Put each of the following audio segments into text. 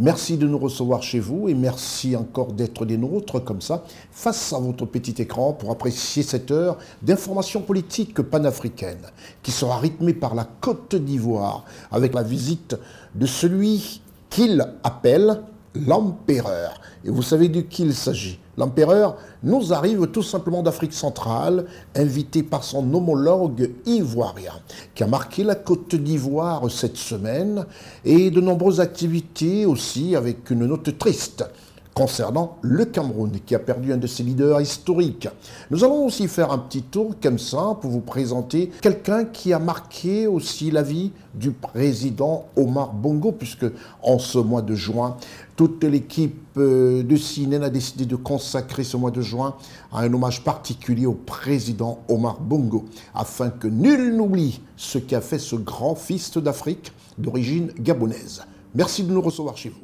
Merci de nous recevoir chez vous et merci encore d'être des nôtres comme ça, face à votre petit écran pour apprécier cette heure d'information politique panafricaine qui sera rythmée par la Côte d'Ivoire avec la visite de celui qu'il appelle l'empereur. Et vous savez de qui il s'agit. L'empereur nous arrive tout simplement d'Afrique centrale, invité par son homologue ivoirien, qui a marqué la Côte d'Ivoire cette semaine, et de nombreuses activités aussi avec une note triste concernant le Cameroun, qui a perdu un de ses leaders historiques. Nous allons aussi faire un petit tour comme ça pour vous présenter quelqu'un qui a marqué aussi la vie du président Omar Bongo, puisque en ce mois de juin, toute l'équipe de CNN a décidé de consacrer ce mois de juin à un hommage particulier au président Omar Bongo, afin que nul n'oublie ce qu'a fait ce grand fils d'Afrique d'origine gabonaise. Merci de nous recevoir chez vous.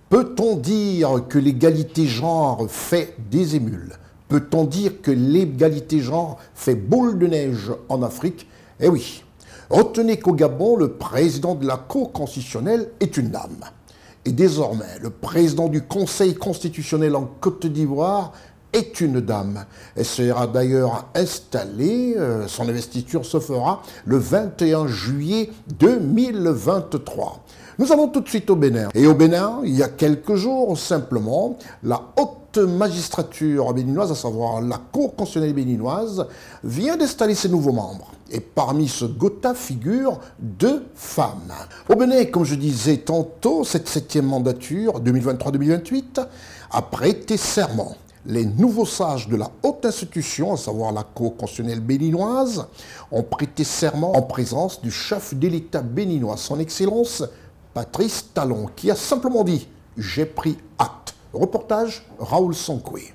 Peut-on dire que l'égalité genre fait des émules? Peut-on dire que l'égalité genre fait boule de neige en Afrique? Eh oui. Retenez qu'au Gabon, le président de la Cour constitutionnelle est une dame. Et désormais, le président du Conseil constitutionnel en Côte d'Ivoire est une dame. Elle sera d'ailleurs installée, son investiture se fera le 21 juillet 2023. Nous allons tout de suite au Bénin. Et au Bénin, il y a quelques jours, simplement, la haute magistrature béninoise, à savoir la Cour constitutionnelle béninoise, vient d'installer ses nouveaux membres. Et parmi ce Gotha figurent 2 femmes. Au Bénin, comme je disais tantôt, cette 7e mandature, 2023-2028, a prêté serment. Les nouveaux sages de la haute institution, à savoir la Cour constitutionnelle béninoise, ont prêté serment en présence du chef de l'État béninois, son Excellence Patrice Talon, qui a simplement dit « J'ai pris acte ». Reportage Raoul Sonkoué.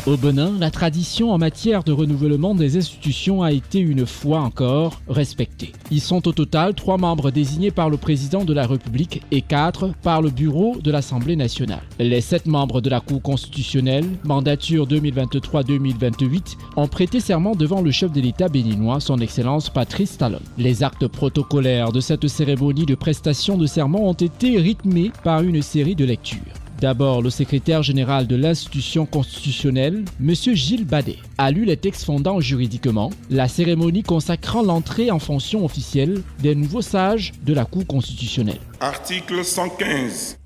Au Bénin, la tradition en matière de renouvellement des institutions a été une fois encore respectée. Ils sont au total 3 membres désignés par le président de la République et 4 par le bureau de l'Assemblée nationale. Les 7 membres de la Cour constitutionnelle, mandature 2023-2028, ont prêté serment devant le chef de l'État béninois, son Excellence Patrice Talon. Les actes protocolaires de cette cérémonie de prestation de serment ont été rythmés par une série de lectures. D'abord, le secrétaire général de l'institution constitutionnelle, M. Gilles Badet, a lu les textes fondant juridiquement la cérémonie consacrant l'entrée en fonction officielle des nouveaux sages de la Cour constitutionnelle. Article 115,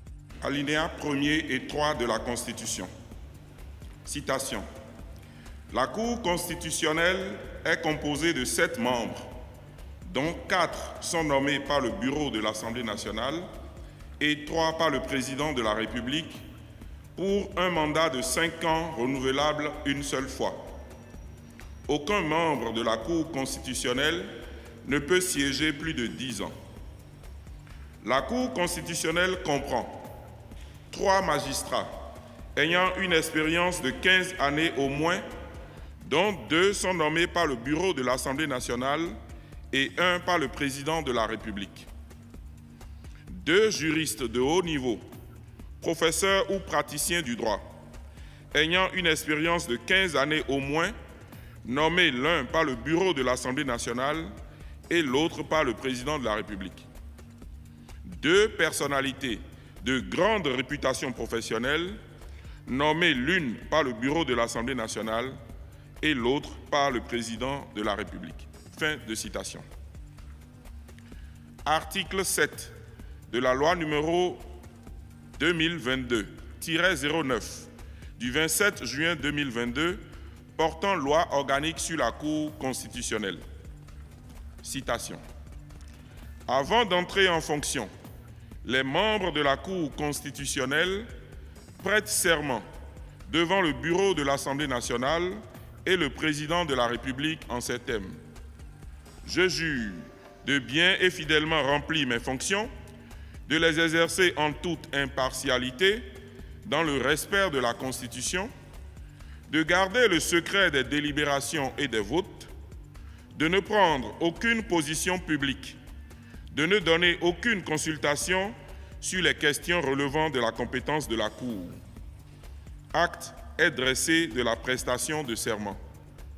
alinéa 1er et 3 de la Constitution. Citation. La Cour constitutionnelle est composée de 7 membres, dont 4 sont nommés par le bureau de l'Assemblée nationale et 3 par le président de la République pour un mandat de 5 ans renouvelable une seule fois. Aucun membre de la Cour constitutionnelle ne peut siéger plus de 10 ans. La Cour constitutionnelle comprend 3 magistrats ayant une expérience de 15 années au moins, dont 2 sont nommés par le bureau de l'Assemblée nationale et 1 par le président de la République. 2 juristes de haut niveau, professeurs ou praticiens du droit, ayant une expérience de 15 années au moins, nommés l'un par le bureau de l'Assemblée nationale et l'autre par le président de la République. 2 personnalités de grande réputation professionnelle, nommées l'une par le bureau de l'Assemblée nationale et l'autre par le président de la République. Fin de citation. Article 7 de la loi numéro 2022-09 du 27 juin 2022 portant loi organique sur la Cour constitutionnelle. Citation. Avant d'entrer en fonction, les membres de la Cour constitutionnelle prêtent serment devant le bureau de l'Assemblée nationale et le président de la République en ces termes. Je jure de bien et fidèlement remplir mes fonctions, de les exercer en toute impartialité, dans le respect de la Constitution, de garder le secret des délibérations et des votes, de ne prendre aucune position publique, de ne donner aucune consultation sur les questions relevant de la compétence de la Cour. Acte est dressé de la prestation de serment.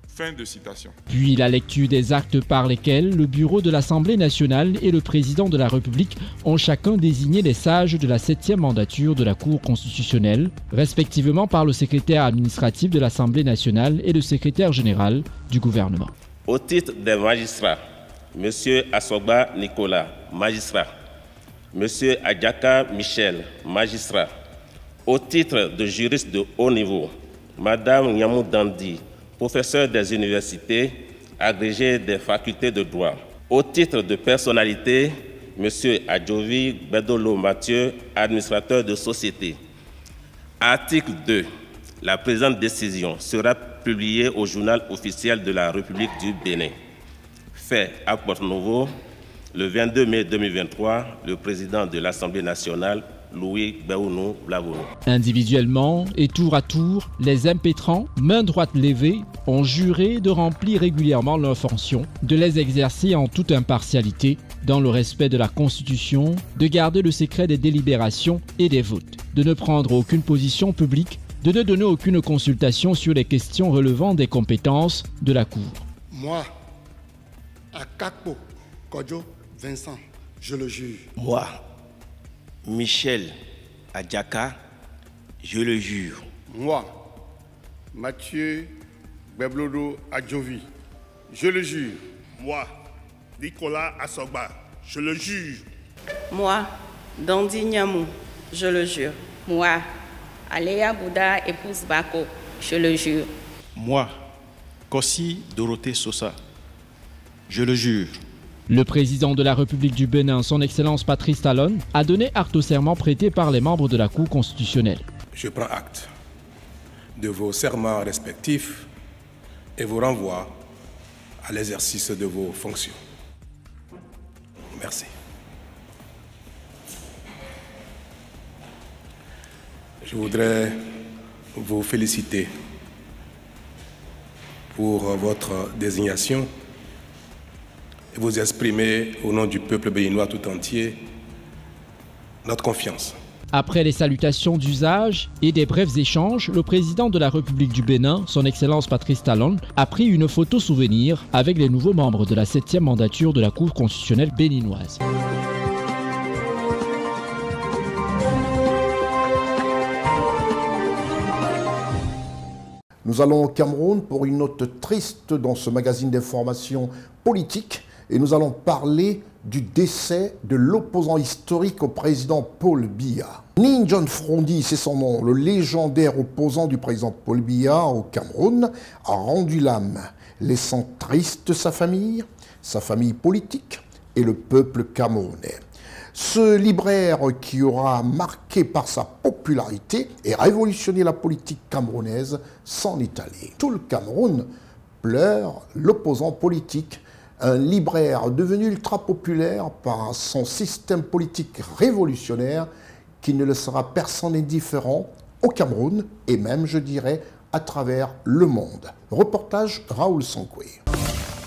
Fin de citation. Puis la lecture des actes par lesquels le bureau de l'Assemblée nationale et le président de la République ont chacun désigné les sages de la 7e mandature de la Cour constitutionnelle, respectivement par le secrétaire administratif de l'Assemblée nationale et le secrétaire général du gouvernement. Au titre des magistrats, M. Asogba Nicolas, magistrat. M. Adjaka Michel, magistrat. Au titre de juriste de haut niveau, Mme Nyamou Dandi, professeur des universités, agrégé des facultés de droit. Au titre de personnalité, M. Adjovi Bedolo Mathieu, administrateur de société. Article 2. La présente décision sera publiée au journal officiel de la République du Bénin. Fait à Porto-Novo, le 22 mai 2023, le président de l'Assemblée nationale, Louis Béounou Blavonou. Individuellement et tour à tour, les impétrants, main droite levée, ont juré de remplir régulièrement leurs fonctions, de les exercer en toute impartialité, dans le respect de la Constitution, de garder le secret des délibérations et des votes, de ne prendre aucune position publique, de ne donner aucune consultation sur les questions relevant des compétences de la Cour. Moi, Akakpo Kodjo Vincent, je le jure. Moi, Michel Adjaka, je le jure. Moi, Mathieu Beblodo Adjovi, je le jure. Moi, Nicolas Asogba, je le jure. Moi, Dandi Nyamou, je le jure. Moi, Aléa Bouda épouse Bako, je le jure. Moi, Kossi Dorothée Sosa, je le jure. Le président de la République du Bénin, son Excellence Patrice Talon, a donné acte au serment prêté par les membres de la Cour constitutionnelle. Je prends acte de vos serments respectifs et vous renvoie à l'exercice de vos fonctions. Merci. Je voudrais vous féliciter pour votre désignation et vous exprimer au nom du peuple béninois tout entier notre confiance. Après les salutations d'usage et des brefs échanges, le président de la République du Bénin, son Excellence Patrice Talon, a pris une photo souvenir avec les nouveaux membres de la 7e mandature de la Cour constitutionnelle béninoise. Nous allons au Cameroun pour une note triste dans ce magazine d'information politique et nous allons parler du décès de l'opposant historique au président Paul Biya. Nin John Frondi, c'est son nom, le légendaire opposant du président Paul Biya au Cameroun, a rendu l'âme, laissant triste sa famille politique et le peuple camerounais. Ce libraire qui aura marqué par sa popularité et révolutionné la politique camerounaise s'en est allé. Tout le Cameroun pleure l'opposant politique, un libraire devenu ultra populaire par son système politique révolutionnaire qui ne laissera personne indifférent au Cameroun et même, je dirais, à travers le monde. Reportage Raoul Sankoué.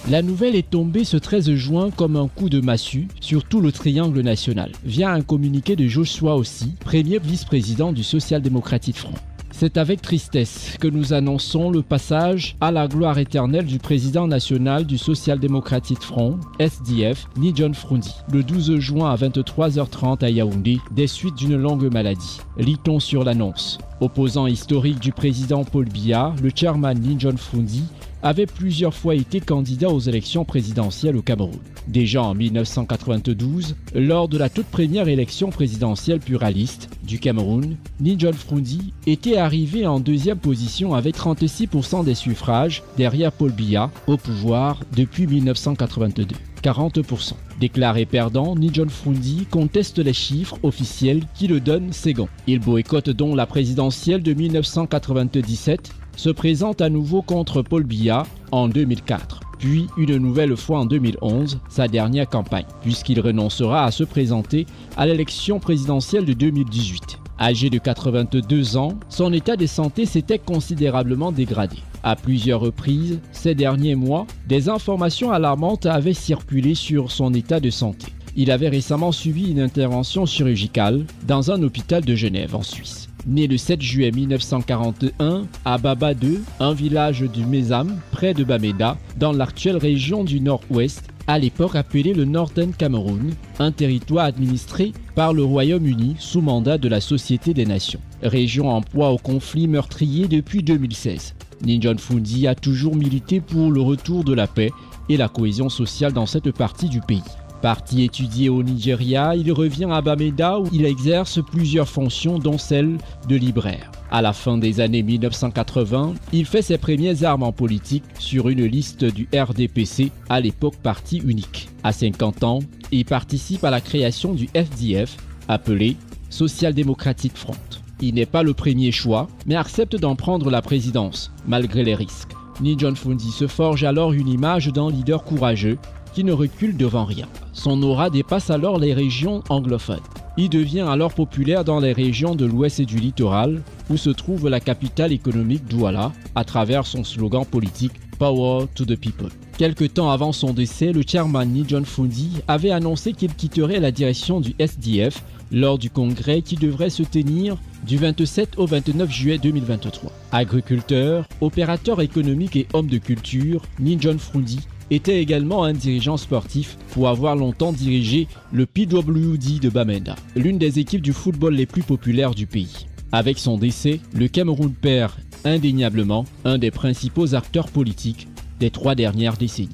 La nouvelle est tombée ce 13 juin comme un coup de massue sur tout le triangle national, via un communiqué de Joshua Ossi, premier vice-président du Social Democratic Front. C'est avec tristesse que nous annonçons le passage à la gloire éternelle du président national du Social Democratic Front, SDF, Nin John Frondi, le 12 juin à 23h30 à Yaoundé, des suites d'une longue maladie. Lit-on sur l'annonce. Opposant historique du président Paul Biya, le chairman Nin John Frondi avait plusieurs fois été candidat aux élections présidentielles au Cameroun. Déjà en 1992, lors de la toute première élection présidentielle pluraliste du Cameroun, Nin John Frondi était arrivé en deuxième position avec 36% des suffrages derrière Paul Biya au pouvoir depuis 1982. 40%. Déclaré perdant, Nin John Frondi conteste les chiffres officiels qui le donnent second. Il boycotte donc la présidentielle de 1997, se présente à nouveau contre Paul Biya en 2004, puis une nouvelle fois en 2011, sa dernière campagne, puisqu'il renoncera à se présenter à l'élection présidentielle de 2018. Âgé de 82 ans, son état de santé s'était considérablement dégradé. À plusieurs reprises, ces derniers mois, des informations alarmantes avaient circulé sur son état de santé. Il avait récemment subi une intervention chirurgicale dans un hôpital de Genève en Suisse. Né le 7 juillet 1941 à Baba 2, un village du Mezam, près de Bamenda, dans l'actuelle région du Nord-Ouest, à l'époque appelé le Northern Cameroun, un territoire administré par le Royaume-Uni sous mandat de la Société des Nations. Région en proie au conflit meurtrier depuis 2016. Ninjon Fundi a toujours milité pour le retour de la paix et la cohésion sociale dans cette partie du pays. Parti étudié au Nigeria, il revient à Bamenda où il exerce plusieurs fonctions dont celle de libraire. À la fin des années 1980, il fait ses premières armes en politique sur une liste du RDPC, à l'époque parti unique. À 50 ans, il participe à la création du FDF, appelé Social Democratic Front. Il n'est pas le premier choix, mais accepte d'en prendre la présidence, malgré les risques. Ninjon Fundi se forge alors une image d'un leader courageux qui ne recule devant rien. Son aura dépasse alors les régions anglophones. Il devient alors populaire dans les régions de l'ouest et du littoral, où se trouve la capitale économique Douala, à travers son slogan politique « Power to the People ». Quelque temps avant son décès, le chairman Ninjon Fundi avait annoncé qu'il quitterait la direction du SDF lors du congrès qui devrait se tenir du 27 au 29 juillet 2023. Agriculteur, opérateur économique et homme de culture, Ninjon Fundi était également un dirigeant sportif pour avoir longtemps dirigé le PWD de Bamenda, l'une des équipes du football les plus populaires du pays. Avec son décès, le Cameroun perd indéniablement un des principaux acteurs politiques des 3 dernières décennies.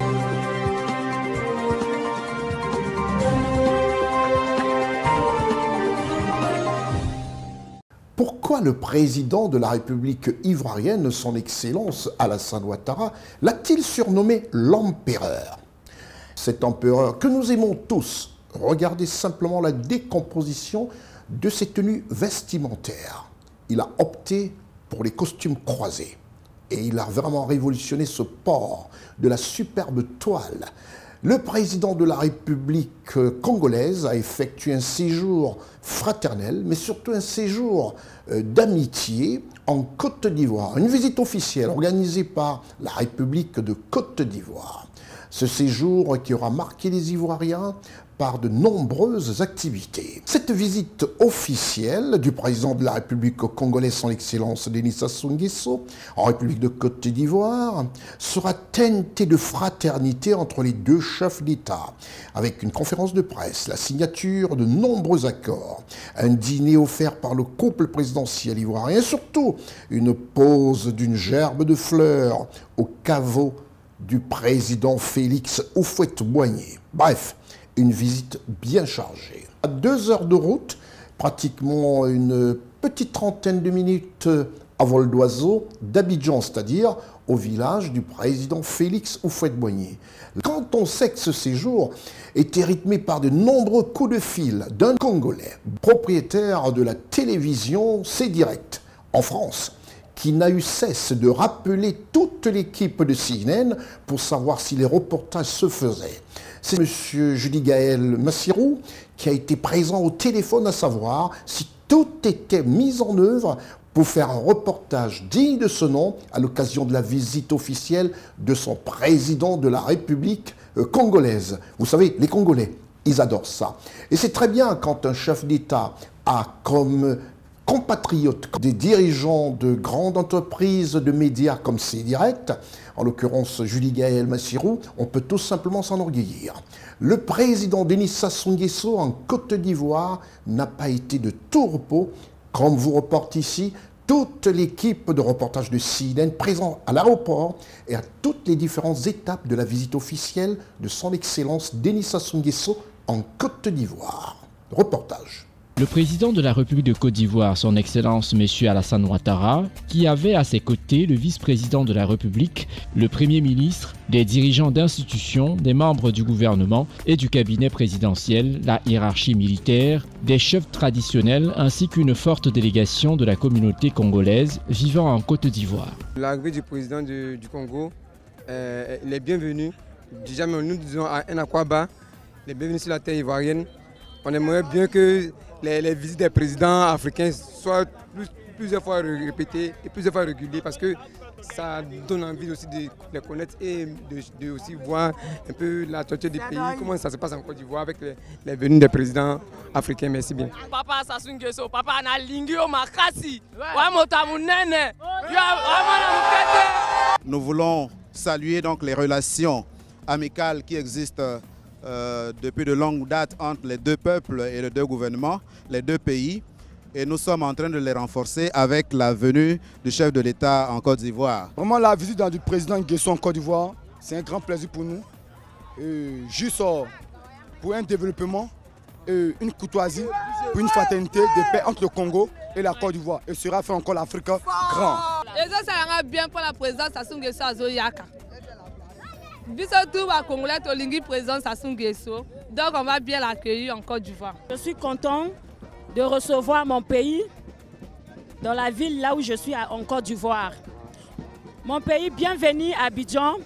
Pourquoi le président de la République ivoirienne, son Excellence Alassane Ouattara, l'a-t-il surnommé l'empereur? Cet empereur que nous aimons tous, regardez simplement la décomposition de ses tenues vestimentaires. Il a opté pour les costumes croisés et il a vraiment révolutionné ce port de la superbe toile. Le président de la République congolaise a effectué un séjour fraternel, mais surtout un séjour d'amitié en Côte d'Ivoire. Une visite officielle organisée par la République de Côte d'Ivoire. Ce séjour qui aura marqué les Ivoiriens par de nombreuses activités. Cette visite officielle du président de la République congolaise, son Excellence Denis Sassou Nguesso, en République de Côte d'Ivoire, sera teintée de fraternité entre les deux chefs d'État, avec une conférence de presse, la signature de nombreux accords, un dîner offert par le couple présidentiel ivoirien et surtout une pose d'une gerbe de fleurs au caveau du président Félix Houphouët-Boigny. Bref, une visite bien chargée. À 2 heures de route, pratiquement une petite trentaine de minutes à vol d'oiseau d'Abidjan, c'est-à-dire au village du président Félix Houphouët-Boigny. Quand on sait que ce séjour était rythmé par de nombreux coups de fil d'un Congolais, propriétaire de la télévision C-Direct en France, qui n'a eu cesse de rappeler toute l'équipe de CNN pour savoir si les reportages se faisaient. C'est M. Judy Gaël Massirou qui a été présent au téléphone à savoir si tout était mis en œuvre pour faire un reportage digne de ce nom à l'occasion de la visite officielle de son président de la République congolaise. Vous savez, les Congolais, ils adorent ça. Et c'est très bien quand un chef d'État a comme compatriotes, des dirigeants de grandes entreprises de médias comme C-Direct, en l'occurrence Judy Gaël Massirou, on peut tout simplement s'enorgueillir. Le président Denis Sassou Nguesso en Côte d'Ivoire n'a pas été de tout repos, comme vous reporte ici toute l'équipe de reportage de CNN présent à l'aéroport et à toutes les différentes étapes de la visite officielle de son Excellence Denis Sassou Nguesso en Côte d'Ivoire. Reportage. Le président de la République de Côte d'Ivoire, son Excellence M. Alassane Ouattara, qui avait à ses côtés le vice-président de la République, le Premier ministre, des dirigeants d'institutions, des membres du gouvernement et du cabinet présidentiel, la hiérarchie militaire, des chefs traditionnels ainsi qu'une forte délégation de la communauté congolaise vivant en Côte d'Ivoire. L'arrivée du président du Congo, il est bienvenu. Déjà, nous disons à Enakwaba, il est bienvenu sur la terre ivoirienne. On aimerait bien que les visites des présidents africains soient plusieurs fois répétées et plusieurs fois régulières parce que ça donne envie aussi de les connaître et de aussi voir un peu la torture du pays, comment ça se passe en Côte d'Ivoire avec les venues des présidents africains. Merci bien. Papa Sassou Nguesso, papa Analingio Makasi. Nous voulons saluer donc les relations amicales qui existent depuis de longues dates entre les deux peuples et les deux gouvernements, les deux pays. Et nous sommes en train de les renforcer avec la venue du chef de l'État en Côte d'Ivoire. Vraiment, la visite du président Nguesso en Côte d'Ivoire, c'est un grand plaisir pour nous. Juste pour un développement, une courtoisie, pour une fraternité de paix entre le Congo et la Côte d'Ivoire. Et cela fait encore l'Afrique grand. Et ça sera bien pour la présidence Sassou Nguesso à Zoyaka. Donc on va bien l'accueillir en Côte d'Ivoire. Je suis content de recevoir mon pays dans la ville là où je suis en Côte d'Ivoire. Mon pays, bienvenue à Abidjan.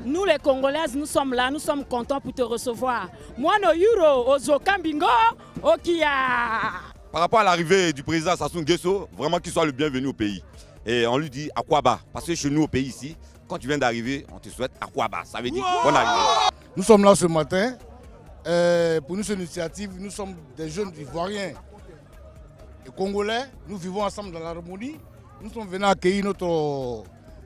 Nous les Congolaises, nous sommes là, nous sommes contents pour te recevoir. Moi, no Euro, Ozokambingo, Okia. Par rapport à l'arrivée du président Sassou Nguesso, vraiment qu'il soit le bienvenu au pays. Et on lui dit Akwaba, parce que chez nous au pays ici, quand tu viens d'arriver, on te souhaite Akwaba. Ça veut dire bonne arrivée. Nous sommes là ce matin. Pour nous, cette initiative, nous sommes des jeunes Ivoiriens et Congolais. Nous vivons ensemble dans l'harmonie. Nous sommes venus accueillir notre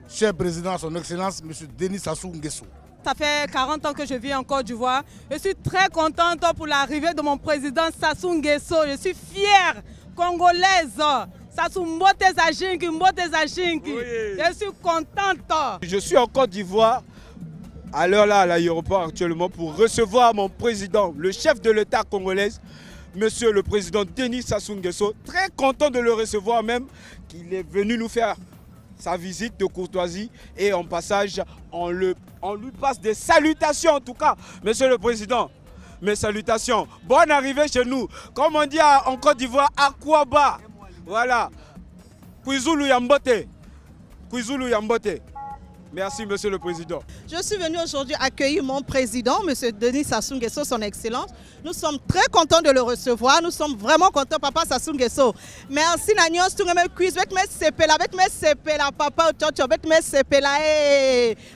cher président, son Excellence, M. Denis Sassou Nguesso. Ça fait 40 ans que je vis en Côte d'Ivoire. Je suis très contente pour l'arrivée de mon président Sassou Nguesso. Je suis fière, congolaise. Sassou Mbote Zaginki, Mbote Zaginki. Je suis contente. Je suis en Côte d'Ivoire, à l'heure là, à l'aéroport actuellement, pour recevoir mon président, le chef de l'État congolais, Monsieur le président Denis Sassou Nguesso. Très content de le recevoir même, qu'il est venu nous faire sa visite de courtoisie et en passage, on lui passe des salutations en tout cas. Monsieur le Président, mes salutations. Bonne arrivée chez nous. Comme on dit en Côte d'Ivoire, Akwaba. Voilà. Kwizulu Yambote. Kwizulu Yambote. Merci, Monsieur le Président. Je suis venu aujourd'hui accueillir mon président, M. Denis Sassou Nguesso, son Excellence. Nous sommes très contents de le recevoir. Nous sommes vraiment contents, Papa Sassou Nguesso. Merci, Nanyos, tout le monde quiz, avec mes sepela, Papa, avec mes sepela.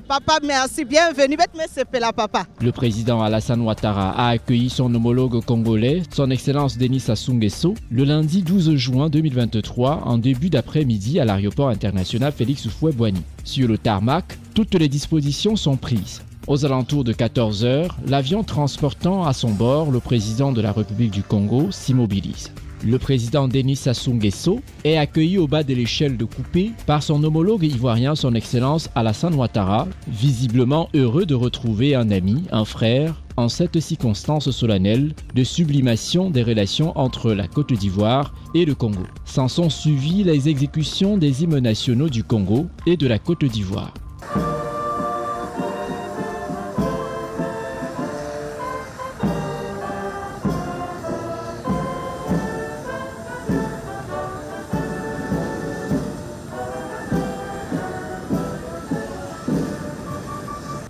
Papa, merci, bienvenue, avec mes sepela, Papa. Le président Alassane Ouattara a accueilli son homologue congolais, son Excellence Denis Sassou Nguesso, le lundi 12 juin 2023, en début d'après-midi à l'aéroport international Félix Houphouët-Boigny. Sur le tarmac, toutes les dispositions sont prises. Aux alentours de 14 h, l'avion transportant à son bord le président de la République du Congo s'immobilise. Le président Denis Sassou Nguesso est accueilli au bas de l'échelle de coupé par son homologue ivoirien, son Excellence Alassane Ouattara, visiblement heureux de retrouver un ami, un frère, en cette circonstance solennelle de sublimation des relations entre la Côte d'Ivoire et le Congo. S'en sont suivies les exécutions des hymnes nationaux du Congo et de la Côte d'Ivoire.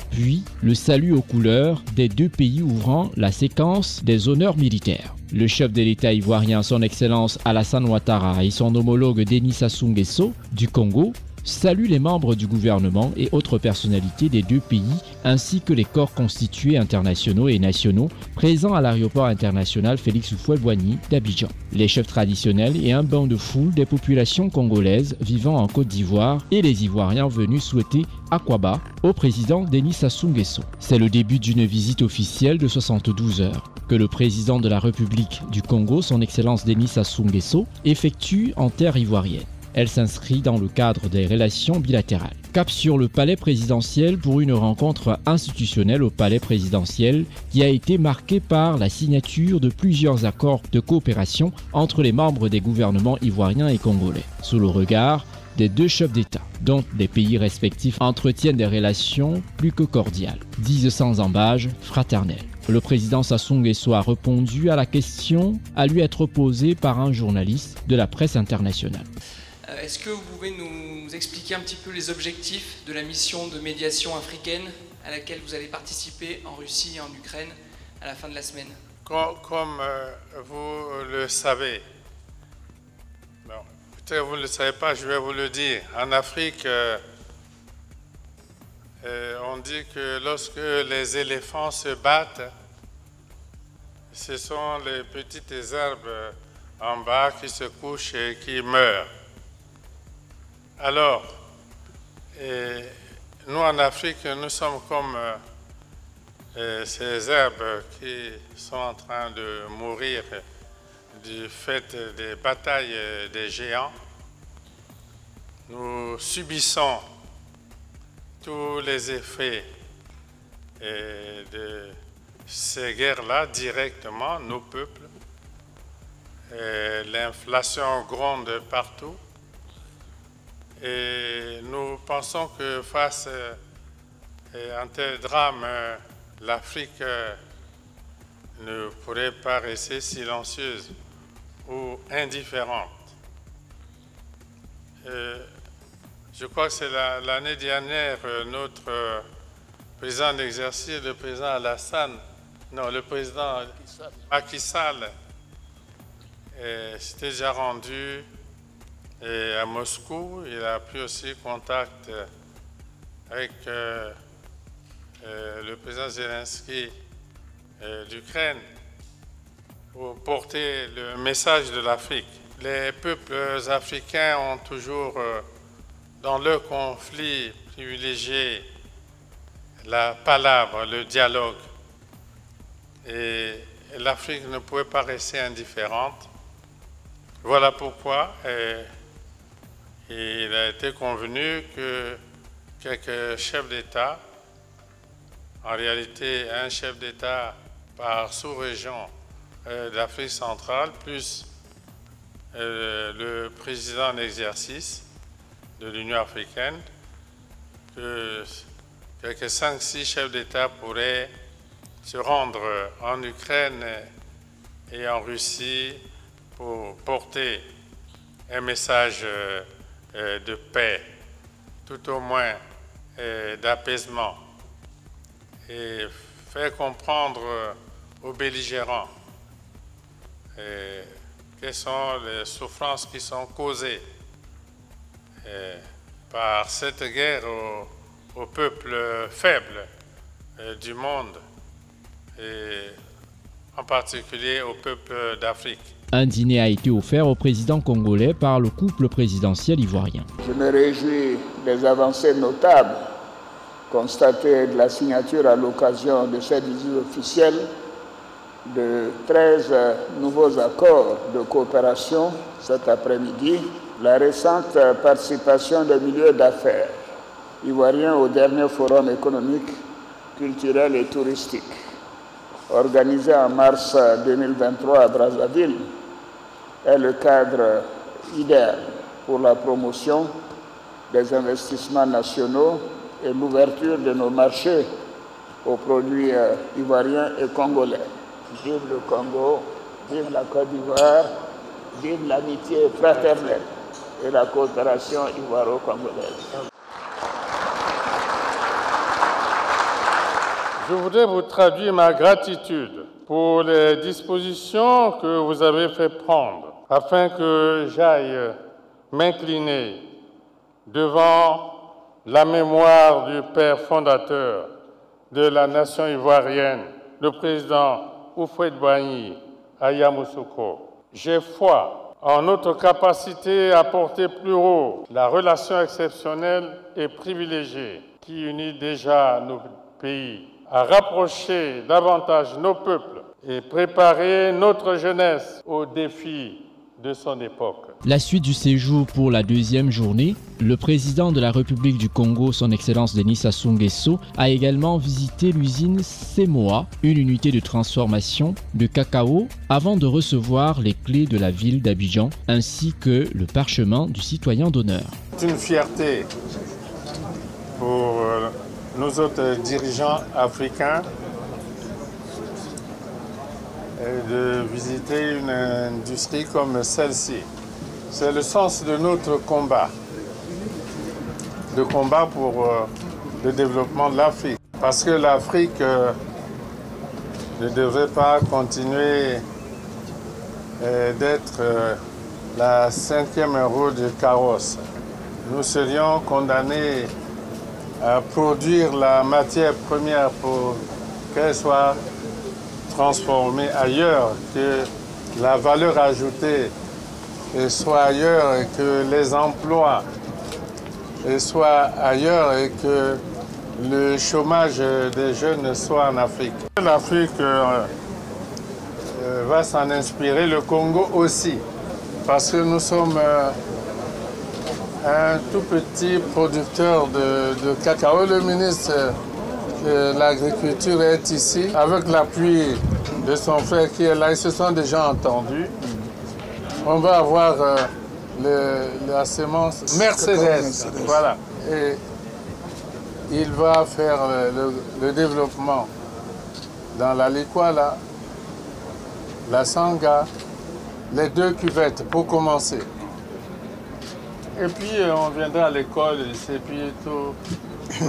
Puis, le salut aux couleurs des deux pays ouvrant la séquence des honneurs militaires. Le chef de l'État ivoirien, son Excellence Alassane Ouattara et son homologue Denis Sassou Nguesso du Congo saluent les membres du gouvernement et autres personnalités des deux pays ainsi que les corps constitués internationaux et nationaux présents à l'aéroport international Félix Houphouët-Boigny d'Abidjan. Les chefs traditionnels et un banc de foule des populations congolaises vivant en Côte d'Ivoire et les Ivoiriens venus souhaiter Akwaba au président Denis Sassou Nguesso. C'est le début d'une visite officielle de 72 heures que le président de la République du Congo, son Excellence Denis Sassou Nguesso, effectue en terre ivoirienne. Elle s'inscrit dans le cadre des relations bilatérales. Cap sur le palais présidentiel pour une rencontre institutionnelle au palais présidentiel qui a été marquée par la signature de plusieurs accords de coopération entre les membres des gouvernements ivoiriens et congolais, sous le regard des deux chefs d'État, dont les pays respectifs entretiennent des relations plus que cordiales, disent sans embâge, fraternelles. Le président Sassou Nguesso a répondu à la question à lui être posée par un journaliste de la presse internationale. Est-ce que vous pouvez nous expliquer un petit peu les objectifs de la mission de médiation africaine à laquelle vous allez participer en Russie et en Ukraine à la fin de la semaine? Comme vous le savez, peut-être vous ne le savez pas, je vais vous le dire, en Afrique, On dit que lorsque les éléphants se battent, ce sont les petites herbes en bas qui se couchent et qui meurent. Alors, nous en Afrique, nous sommes comme ces herbes qui sont en train de mourir du fait des batailles des géants. Nous subissons tous les effets de ces guerres-là directement, nos peuples. L'inflation gronde partout. Et nous pensons que face à un tel drame, l'Afrique ne pourrait pas rester silencieuse ou indifférente. Je crois que c'est l'année dernière, notre président d'exercice, le président Alassane, non, le président Macky Sall, s'était déjà rendu à Moscou. Il a pris aussi contact avec le président Zelensky d'Ukraine pour porter le message de l'Afrique. Les peuples africains ont toujours, dans leur conflit, privilégié la palabre, le dialogue. Et l'Afrique ne pouvait pas rester indifférente. Voilà pourquoi il a été convenu que quelques chefs d'État, en réalité un chef d'État par sous-région d'Afrique centrale, plus le président en exercice de l'Union africaine, que quelques 5-6 chefs d'État pourraient se rendre en Ukraine et en Russie pour porter un message de paix, tout au moins d'apaisement, et faire comprendre aux belligérants quelles sont les souffrances qui sont causées par cette guerre aux peuples faibles du monde, et en particulier au peuple d'Afrique. Un dîner a été offert au président congolais par le couple présidentiel ivoirien. Je me réjouis des avancées notables constatées de la signature à l'occasion de cette visite officielle de 13 nouveaux accords de coopération cet après-midi. La récente participation des milieux d'affaires ivoiriens au dernier forum économique, culturel et touristique, organisé en mars 2023 à Brazzaville, est le cadre idéal pour la promotion des investissements nationaux et l'ouverture de nos marchés aux produits ivoiriens et congolais. Vive le Congo, vive la Côte d'Ivoire, vive l'amitié fraternelle et la coopération ivoiro-congolaise. Je voudrais vous traduire ma gratitude pour les dispositions que vous avez fait prendre afin que j'aille m'incliner devant la mémoire du père fondateur de la nation ivoirienne, le président Houphouët-Boigny à Yamoussoukro. J'ai foi en notre capacité à porter plus haut la relation exceptionnelle et privilégiée qui unit déjà nos pays, à rapprocher davantage nos peuples et préparer notre jeunesse aux défis de son époque. La suite du séjour pour la deuxième journée, le président de la République du Congo, son Excellence Denis Sassou Nguesso, a également visité l'usine Semoa, une unité de transformation de cacao, avant de recevoir les clés de la ville d'Abidjan, ainsi que le parchemin du citoyen d'honneur. C'est une fierté pour nous autres dirigeants africains de visiter une industrie comme celle-ci. C'est le sens de notre combat, de combat pour le développement de l'Afrique. Parce que l'Afrique ne devrait pas continuer d'être la cinquième roue du carrosse. Nous serions condamnés à produire la matière première pour qu'elle soit transformée ailleurs, que la valeur ajoutée soit ailleurs et que les emplois soient ailleurs et que le chômage des jeunes soit en Afrique. L'Afrique va s'en inspirer, le Congo aussi, parce que nous sommes un tout petit producteur de cacao. Le ministre de l'Agriculture est ici, avec l'appui de son frère qui est là. Ils se sont déjà entendus. On va avoir la sémence Mercedes, voilà. Et il va faire le développement dans la Likwala, la Sanga, les 2 cuvettes pour commencer. Et puis on viendra à l'école et puis tout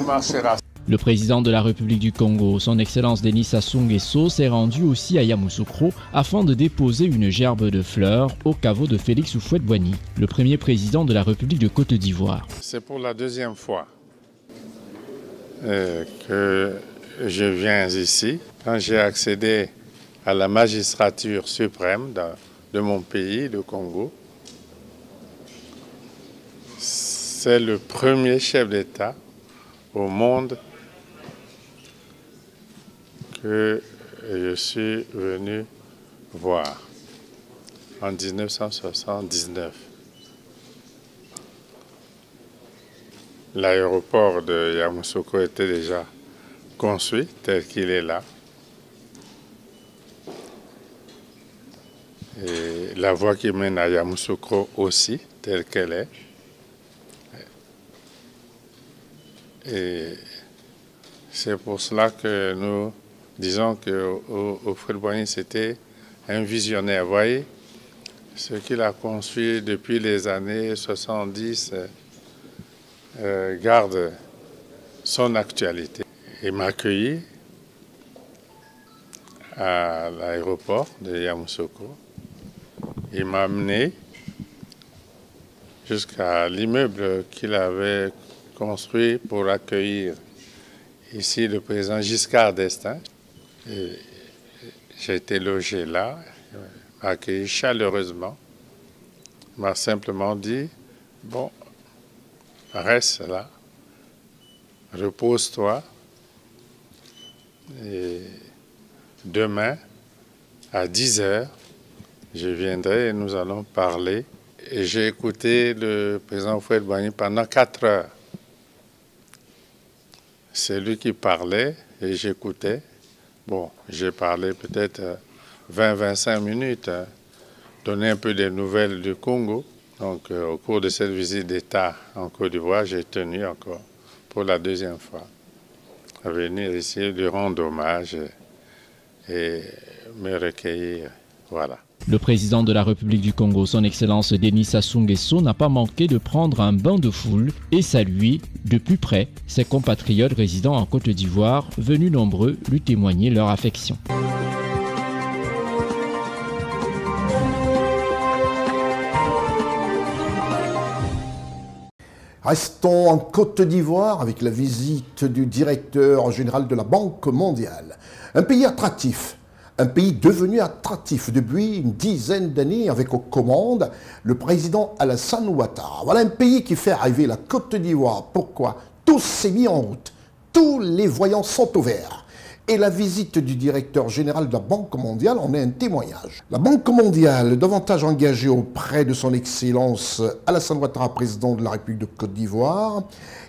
marchera. Le président de la République du Congo, son Excellence Denis Sassou Nguesso, s'est rendu aussi à Yamoussoukro afin de déposer une gerbe de fleurs au caveau de Félix Houphouët-Boigny, le premier président de la République de Côte d'Ivoire. C'est pour la 2e fois que je viens ici. Quand j'ai accédé à la magistrature suprême de mon pays, le Congo, c'est le premier chef d'État au monde que je suis venu voir en 1979. L'aéroport de Yamoussoukro était déjà construit tel qu'il est là. Et la voie qui mène à Yamoussoukro aussi, telle qu'elle est. Et c'est pour cela que nous disons que Houphouët-Boigny, c'était un visionnaire. Vous voyez, ce qu'il a construit depuis les années 70 garde son actualité. Il m'a accueilli à l'aéroport de Yamoussoukro. Il m'a amené jusqu'à l'immeuble qu'il avait construit pour accueillir ici le président Giscard d'Estaing. J'ai été logé là, il m'a accueilli chaleureusement. Il m'a simplement dit, bon, reste là, repose-toi, et demain, à 10 h, je viendrai et nous allons parler. Et j'ai écouté le président Houphouët-Boigny pendant 4 heures. C'est lui qui parlait et j'écoutais. Bon, j'ai parlé peut-être 20-25 minutes, donner un peu des nouvelles du Congo. Donc, au cours de cette visite d'État en Côte d'Ivoire, j'ai tenu encore pour la 2e fois à venir ici, lui rendre hommage et me recueillir. Voilà. Le président de la République du Congo, son Excellence Denis Sassou Nguesso, n'a pas manqué de prendre un bain de foule et saluer de plus près ses compatriotes résidant en Côte d'Ivoire, venus nombreux lui témoigner leur affection. Restons en Côte d'Ivoire avec la visite du directeur général de la Banque mondiale. Un pays attractif. Un pays devenu attractif depuis une dizaine d'années avec aux commandes le président Alassane Ouattara. Voilà un pays qui fait rêver la Côte d'Ivoire. Pourquoi? Tout s'est mis en route. Tous les voyants sont au vert. Et la visite du directeur général de la Banque mondiale en est un témoignage. La Banque mondiale, davantage engagée auprès de son Excellence Alassane Ouattara, président de la République de Côte d'Ivoire,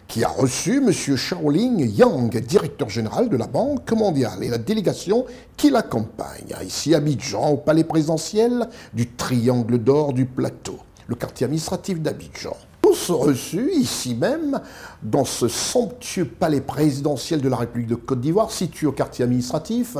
qui a reçu M. Shaolin Yang, directeur général de la Banque mondiale, et la délégation qui l'accompagne, ici à Abidjan, au palais présidentiel du Triangle d'Or du Plateau, le quartier administratif d'Abidjan. Tous reçus ici même, dans ce somptueux palais présidentiel de la République de Côte d'Ivoire, situé au quartier administratif,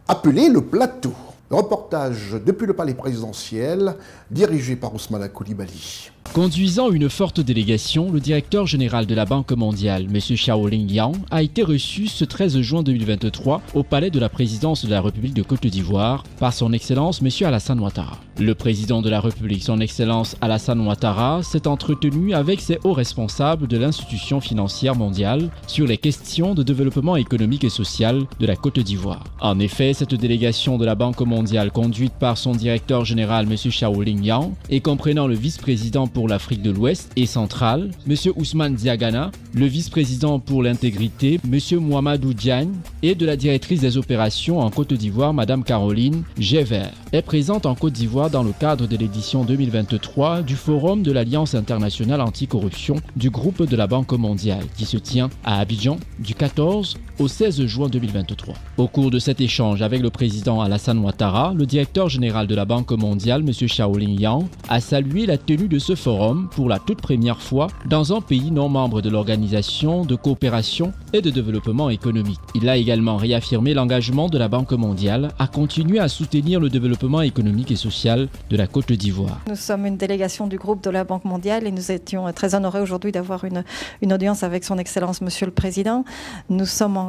appelé le Plateau. Reportage depuis le palais présidentiel, dirigé par Ousmane Coulibaly. Conduisant une forte délégation, le directeur général de la Banque mondiale, M. Xiaoling Yang, a été reçu ce 13 juin 2023 au palais de la présidence de la République de Côte d'Ivoire par son Excellence M. Alassane Ouattara. Le président de la République, son Excellence Alassane Ouattara, s'est entretenu avec ses hauts responsables de l'institution financière mondiale sur les questions de développement économique et social de la Côte d'Ivoire. En effet, cette délégation de la Banque mondiale, conduite par son directeur général M. Xiaoling Yang et comprenant le vice-président pour l'Afrique de l'Ouest et centrale, M. Ousmane Diagana, le vice-président pour l'intégrité, M. Mouhamadou Diagne, et de la directrice des opérations en Côte d'Ivoire, Mme Caroline Gévert, est présente en Côte d'Ivoire dans le cadre de l'édition 2023 du Forum de l'Alliance internationale anticorruption du groupe de la Banque mondiale, qui se tient à Abidjan du 14 au 16 juin 2023. Au cours de cet échange avec le président Alassane Ouattara, le directeur général de la Banque mondiale, M. Xiaoling Yang, a salué la tenue de ce forum pour la toute première fois dans un pays non membre de l'Organisation de coopération et de développement économique. Il a également réaffirmé l'engagement de la Banque mondiale à continuer à soutenir le développement économique et social de la Côte d'Ivoire. Nous sommes une délégation du groupe de la Banque mondiale et nous étions très honorés aujourd'hui d'avoir une audience avec son Excellence Monsieur le Président. Nous sommes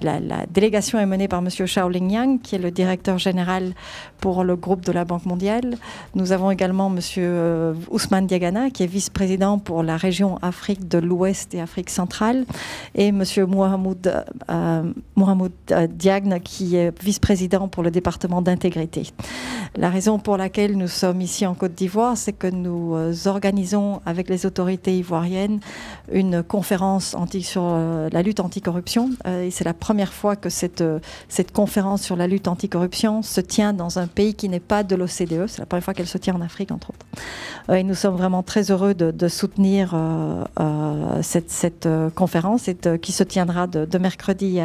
la délégation est menée par Monsieur Xiaoling Yang, qui est le directeur général pour le groupe de la Banque mondiale. Nous avons également Monsieur Ousmane Diagana, qui est vice-président pour la région Afrique de l'Ouest et Afrique centrale, et M. Mouhamadou Diagne, qui est vice-président pour le département d'intégrité. La raison pour laquelle nous sommes ici en Côte d'Ivoire, c'est que nous organisons avec les autorités ivoiriennes une conférence sur la lutte anticorruption. Et c'est la première fois que cette conférence sur la lutte anticorruption se tient dans un pays qui n'est pas de l'OCDE. C'est la première fois qu'elle se tient en Afrique, entre autres. Et nous sommes vraiment très heureux de soutenir cette conférence qui se tiendra de mercredi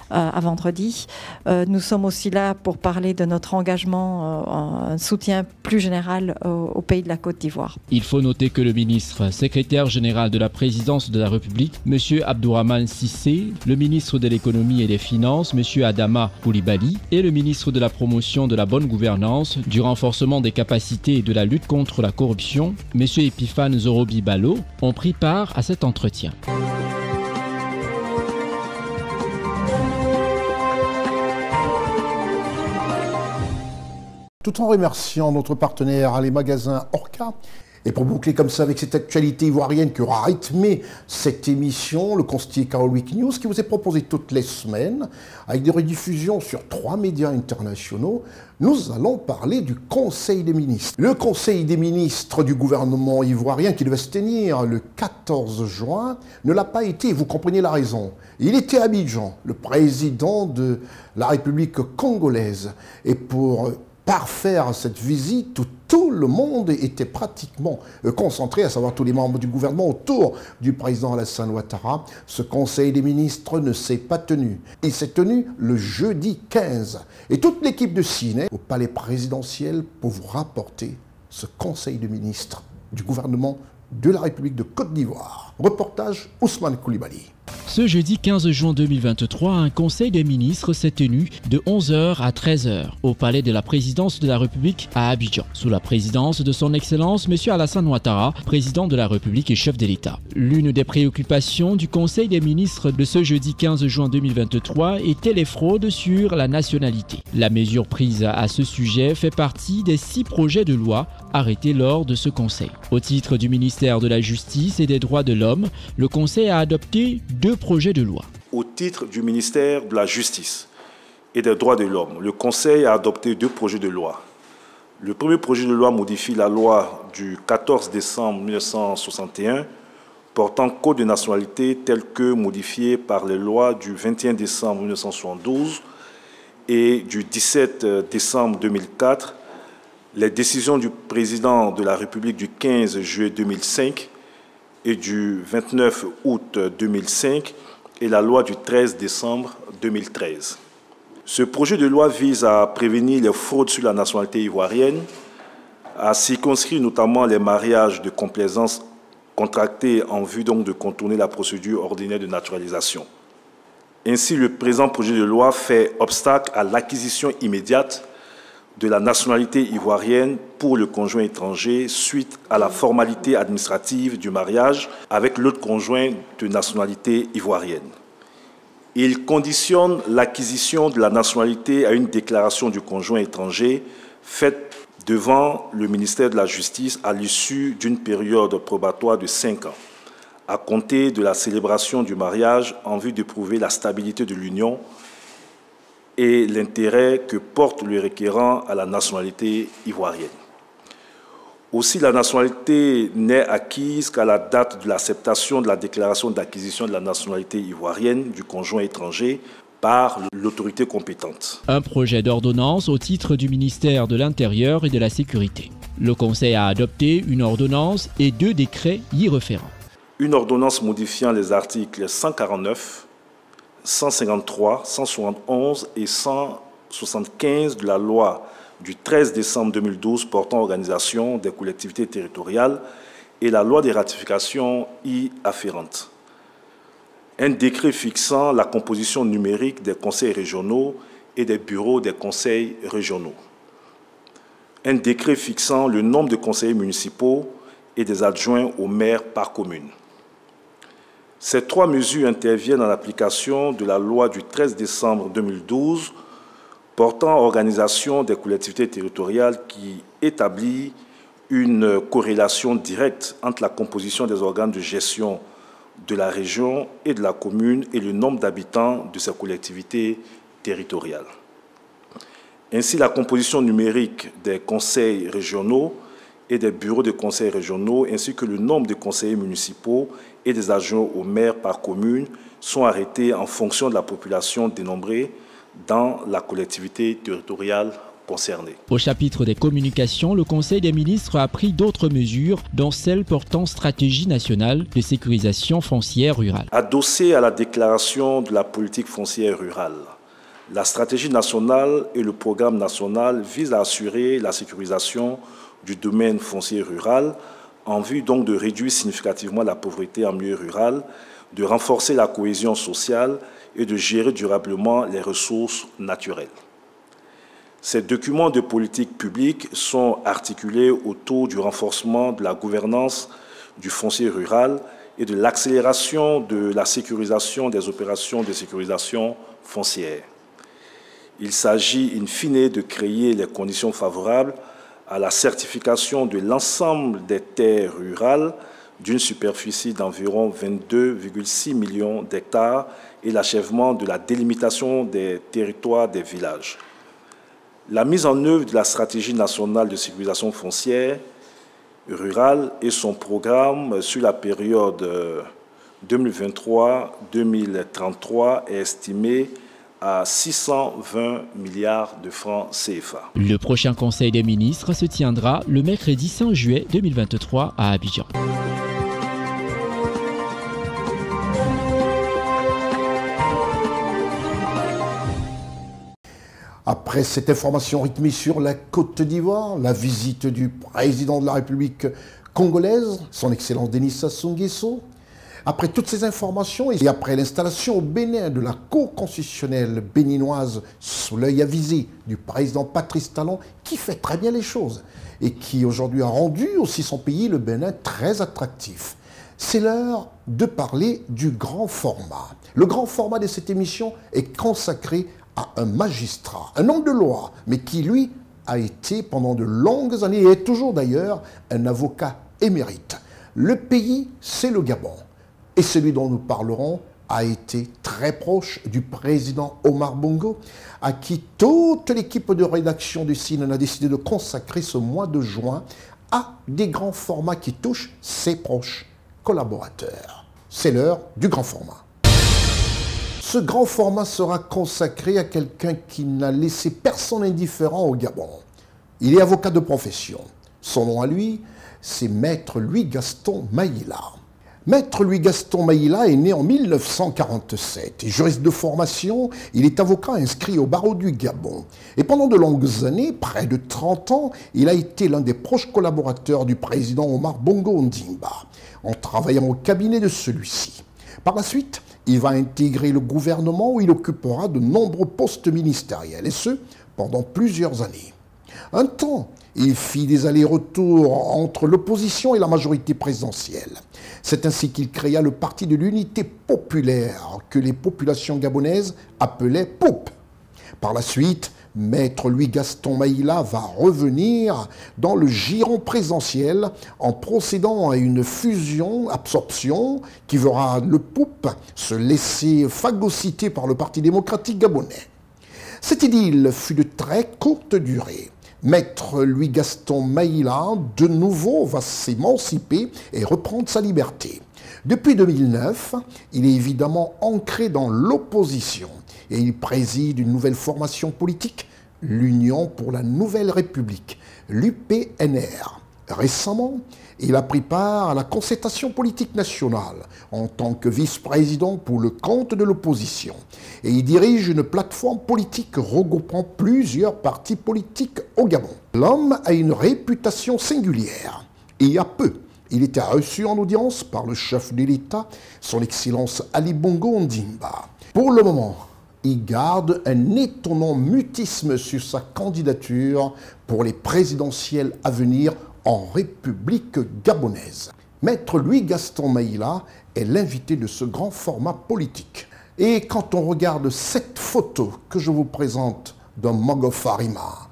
à vendredi. Nous sommes aussi là pour parler de notre engagement, un soutien plus général au pays de la Côte d'Ivoire. Il faut noter que le ministre secrétaire général de la présidence de la République, M. Abdourahmane Cissé, le ministre de l'économie et des finances, M. Adama Coulibaly, et le ministre de la promotion de la bonne gouvernance, du renforcement des capacités et de la lutte contre la corruption, M. Epiphane Zorobi Balo, ont pris part à cet entretien. Tout en remerciant notre partenaire, les magasins Orca. Et pour boucler comme ça avec cette actualité ivoirienne qui aura rythmé cette émission, le constier Carol Week News, qui vous est proposé toutes les semaines, avec des rediffusions sur 3 médias internationaux, nous allons parler du Conseil des ministres. Le Conseil des ministres du gouvernement ivoirien, qui devait se tenir le 14 juin, ne l'a pas été, vous comprenez la raison. Il était à Abidjan, le président de la République congolaise, et pour parfaire cette visite où tout le monde était pratiquement concentré, à savoir tous les membres du gouvernement autour du président Alassane Ouattara, ce Conseil des ministres ne s'est pas tenu. Il s'est tenu le jeudi 15. Et toute l'équipe de Ciné au palais présidentiel pour vous rapporter ce Conseil des ministres du gouvernement de la République de Côte d'Ivoire. Reportage Ousmane Coulibaly. Ce jeudi 15 juin 2023, un conseil des ministres s'est tenu de 11h à 13h au palais de la présidence de la République à Abidjan, sous la présidence de son Excellence M. Alassane Ouattara, président de la République et chef de l'État. L'une des préoccupations du conseil des ministres de ce jeudi 15 juin 2023 était les fraudes sur la nationalité. La mesure prise à ce sujet fait partie des 6 projets de loi arrêtés lors de ce conseil. Au titre du ministère de la Justice et des Droits de l'Homme, le conseil a adopté 2 projets de loi. Au titre du ministère de la Justice et des Droits de l'Homme, le Conseil a adopté 2 projets de loi. Le premier projet de loi modifie la loi du 14 décembre 1961 portant code de nationalité tel que modifié par les lois du 21 décembre 1972 et du 17 décembre 2004, les décisions du président de la République du 15 juillet 2005 et du 29 août 2005 et la loi du 13 décembre 2013. Ce projet de loi vise à prévenir les fraudes sur la nationalité ivoirienne, à circonscrire notamment les mariages de complaisance contractés en vue donc de contourner la procédure ordinaire de naturalisation. Ainsi, le présent projet de loi fait obstacle à l'acquisition immédiate de la nationalité ivoirienne pour le conjoint étranger suite à la formalité administrative du mariage avec l'autre conjoint de nationalité ivoirienne. Il conditionne l'acquisition de la nationalité à une déclaration du conjoint étranger faite devant le ministère de la Justice à l'issue d'une période probatoire de 5 ans, à compter de la célébration du mariage en vue de prouver la stabilité de l'union et l'intérêt que porte le requérant à la nationalité ivoirienne. Aussi, la nationalité n'est acquise qu'à la date de l'acceptation de la déclaration d'acquisition de la nationalité ivoirienne du conjoint étranger par l'autorité compétente. Un projet d'ordonnance au titre du ministère de l'Intérieur et de la Sécurité. Le Conseil a adopté une ordonnance et 2 décrets y référents. Une ordonnance modifiant les articles 149, 153, 171 et 175 de la loi du 13 décembre 2012 portant organisation des collectivités territoriales et la loi des ratifications y afférentes. Un décret fixant la composition numérique des conseils régionaux et des bureaux des conseils régionaux. Un décret fixant le nombre de conseillers municipaux et des adjoints au maire par commune. Ces 3 mesures interviennent en application de la loi du 13 décembre 2012 portant organisation des collectivités territoriales qui établit une corrélation directe entre la composition des organes de gestion de la région et de la commune et le nombre d'habitants de ces collectivités territoriales. Ainsi, la composition numérique des conseils régionaux et des bureaux de conseils régionaux, ainsi que le nombre de conseillers municipaux et des adjoints au maire par commune sont arrêtés en fonction de la population dénombrée dans la collectivité territoriale concernée. Au chapitre des communications, le Conseil des ministres a pris d'autres mesures, dont celle portant stratégie nationale de sécurisation foncière rurale. Adossée à la déclaration de la politique foncière rurale, la stratégie nationale et le programme national visent à assurer la sécurisation du domaine foncier rural en vue donc de réduire significativement la pauvreté en milieu rural, de renforcer la cohésion sociale et de gérer durablement les ressources naturelles. Ces documents de politique publique sont articulés autour du renforcement de la gouvernance du foncier rural et de l'accélération de la sécurisation des opérations de sécurisation foncière. Il s'agit in fine de créer les conditions favorables à la certification de l'ensemble des terres rurales d'une superficie d'environ 22,6 millions d'hectares et l'achèvement de la délimitation des territoires des villages. La mise en œuvre de la stratégie nationale de sécurisation foncière rurale et son programme sur la période 2023-2033 est estimé à 620 milliards de francs CFA. Le prochain Conseil des ministres se tiendra le mercredi 5 juillet 2023 à Abidjan. Après cette information rythmée sur la Côte d'Ivoire, la visite du président de la République congolaise, son Excellence Denis Sassou Nguesso, après toutes ces informations et après l'installation au Bénin de la Cour constitutionnelle béninoise sous l'œil avisé du président Patrice Talon, qui fait très bien les choses et qui aujourd'hui a rendu aussi son pays, le Bénin, très attractif. C'est l'heure de parler du grand format. Le grand format de cette émission est consacré à un magistrat, un homme de loi, mais qui, lui, a été pendant de longues années, et est toujours d'ailleurs, un avocat émérite. Le pays, c'est le Gabon. Et celui dont nous parlerons a été très proche du président Omar Bongo, à qui toute l'équipe de rédaction du CNN a décidé de consacrer ce mois de juin à des grands formats qui touchent ses proches collaborateurs. C'est l'heure du grand format. Ce grand format sera consacré à quelqu'un qui n'a laissé personne indifférent au Gabon. Il est avocat de profession. Son nom à lui, c'est Maître Louis-Gaston Maïla. Maître Louis-Gaston Maïla est né en 1947. Juriste de formation, il est avocat inscrit au barreau du Gabon. Et pendant de longues années, près de 30 ans, il a été l'un des proches collaborateurs du président Omar Bongo Ondimba, en travaillant au cabinet de celui-ci. Par la suite, il va intégrer le gouvernement où il occupera de nombreux postes ministériels, et ce, pendant plusieurs années. Un temps, il fit des allers-retours entre l'opposition et la majorité présidentielle. C'est ainsi qu'il créa le Parti de l'Unité populaire, que les populations gabonaises appelaient POUP. Par la suite, Maître Louis-Gaston Maïla va revenir dans le giron présidentiel en procédant à une fusion-absorption qui verra le POUP se laisser phagocyter par le Parti démocratique gabonais. Cette idylle fut de très courte durée. Maître Louis-Gaston Maïla, de nouveau, va s'émanciper et reprendre sa liberté. Depuis 2009, il est évidemment ancré dans l'opposition et il préside une nouvelle formation politique, l'Union pour la Nouvelle République, l'UPNR. Récemment, il a pris part à la concertation politique nationale en tant que vice-président pour le compte de l'opposition. Et il dirige une plateforme politique regroupant plusieurs partis politiques au Gabon. L'homme a une réputation singulière. Et il y a peu, il était reçu en audience par le chef de l'État, son Excellence Ali Bongo Ondimba. Pour le moment, il garde un étonnant mutisme sur sa candidature pour les présidentielles à venir en République gabonaise. Maître Louis-Gaston Maïla est l'invité de ce grand format politique. Et quand on regarde cette photo que je vous présente d'un Mogofarima,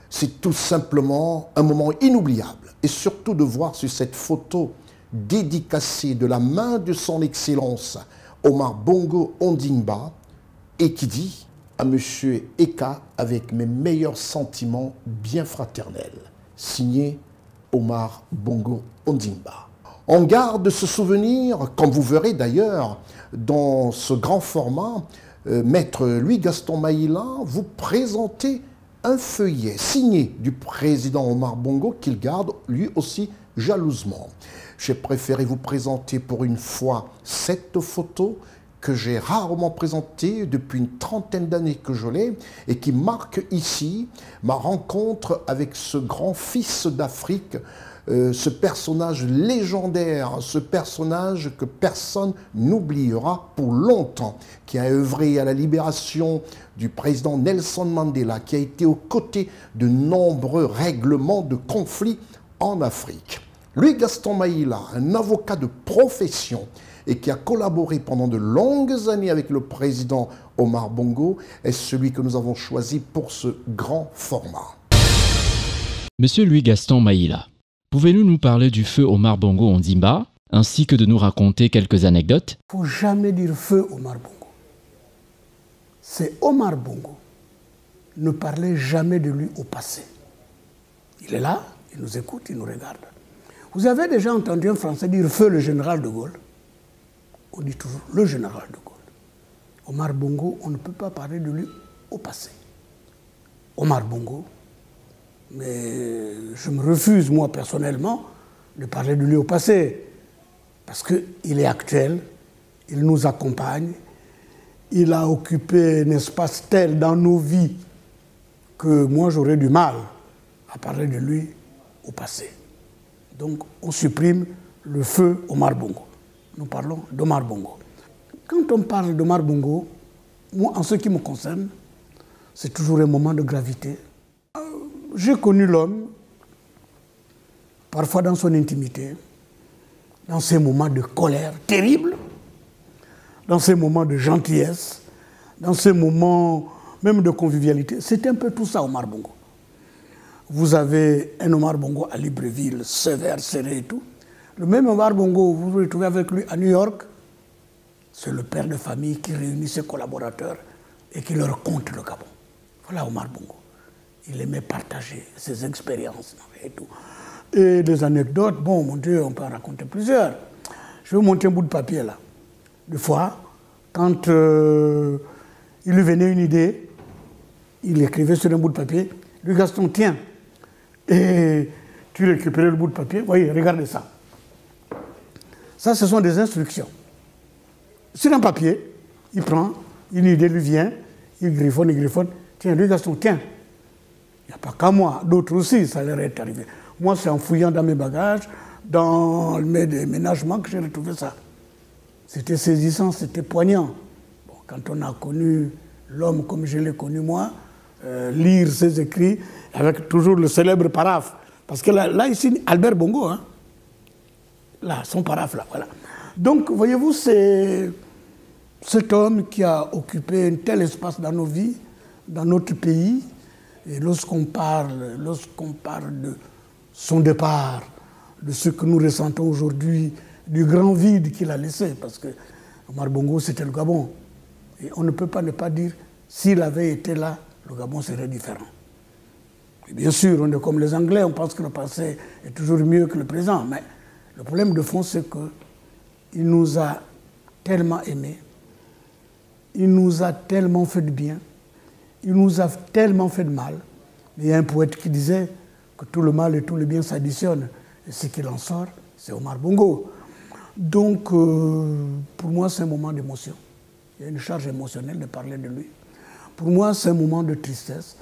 c'est tout simplement un moment inoubliable. Et surtout de voir sur cette photo dédicacée de la main de son Excellence Omar Bongo Ondimba et qui dit à Monsieur Eka avec mes meilleurs sentiments bien fraternels. Signé Omar Bongo Ondimba. On garde ce souvenir, comme vous verrez d'ailleurs, dans ce grand format, Maître Louis-Gaston Maïla vous présenter un feuillet signé du président Omar Bongo qu'il garde lui aussi jalousement. J'ai préféré vous présenter pour une fois cette photo que j'ai rarement présentée depuis une trentaine d'années que je l'ai et qui marque ici ma rencontre avec ce grand fils d'Afrique, ce personnage légendaire, ce personnage que personne n'oubliera pour longtemps, qui a œuvré à la libération du président Nelson Mandela, qui a été aux côtés de nombreux règlements de conflits en Afrique. Louis-Gaston Maïla, un avocat de profession et qui a collaboré pendant de longues années avec le président Omar Bongo, est celui que nous avons choisi pour ce grand format. Monsieur Louis-Gaston Maïla, pouvez-vous nous parler du feu Omar Bongo Ondimba, ainsi que de nous raconter quelques anecdotes? Il ne faut jamais dire feu Omar Bongo. C'est Omar Bongo. Ne parlez jamais de lui au passé. Il est là, il nous écoute, il nous regarde. Vous avez déjà entendu un Français dire feu le général de Gaulle? On dit toujours le général de Gaulle. Omar Bongo, on ne peut pas parler de lui au passé. Omar Bongo, mais je me refuse, moi, personnellement, de parler de lui au passé. Parce qu'il est actuel, il nous accompagne, il a occupé un espace tel dans nos vies que moi, j'aurais du mal à parler de lui au passé. Donc, on supprime le feu Omar Bongo. Nous parlons d'Omar Bongo. Quand on parle d'Omar Bongo, moi, en ce qui me concerne, c'est toujours un moment de gravité. J'ai connu l'homme, parfois dans son intimité, dans ces moments de colère terrible, dans ces moments de gentillesse, dans ces moments même de convivialité. C'est un peu tout ça, Omar Bongo. Vous avez un Omar Bongo à Libreville, sévère, serré et tout. Le même Omar Bongo, vous vous retrouvez avec lui à New York, c'est le père de famille qui réunit ses collaborateurs et qui leur conte le Gabon. Voilà Omar Bongo. Il aimait partager ses expériences et tout. Et des anecdotes, bon, mon Dieu, on peut en raconter plusieurs. Je vais vous montrer un bout de papier là. Des fois, quand il lui venait une idée, il écrivait sur un bout de papier, lui Gaston, tiens, et tu récupérais le bout de papier, voyez, regardez ça. Ça, ce sont des instructions. Sur un papier, il prend, une idée lui vient, il griffonne, tiens, lui Gaston, tiens. Il n'y a pas qu'à moi, d'autres aussi, ça leur est arrivé. Moi, c'est en fouillant dans mes bagages, dans mes déménagements que j'ai retrouvé ça. C'était saisissant, c'était poignant. Bon, quand on a connu l'homme comme je l'ai connu moi, lire ses écrits avec toujours le célèbre paraphe. Parce que là ici, Albert Bongo, hein, là, son paraphe, là, voilà. Donc, voyez-vous, c'est cet homme qui a occupé un tel espace dans nos vies, dans notre pays. Et lorsqu'on parle de son départ, de ce que nous ressentons aujourd'hui, du grand vide qu'il a laissé, parce que Omar Bongo, c'était le Gabon. Et on ne peut pas ne pas dire, s'il avait été là, le Gabon serait différent. Et bien sûr, on est comme les Anglais, on pense que le passé est toujours mieux que le présent, mais le problème de fond, c'est qu'il nous a tellement aimés, il nous a tellement fait de bien, il nous a tellement fait de mal. Il y a un poète qui disait que tout le mal et tout le bien s'additionnent, et ce qu'il en sort, c'est Omar Bongo. Donc, pour moi, c'est un moment d'émotion. Il y a une charge émotionnelle de parler de lui. Pour moi, c'est un moment de tristesse.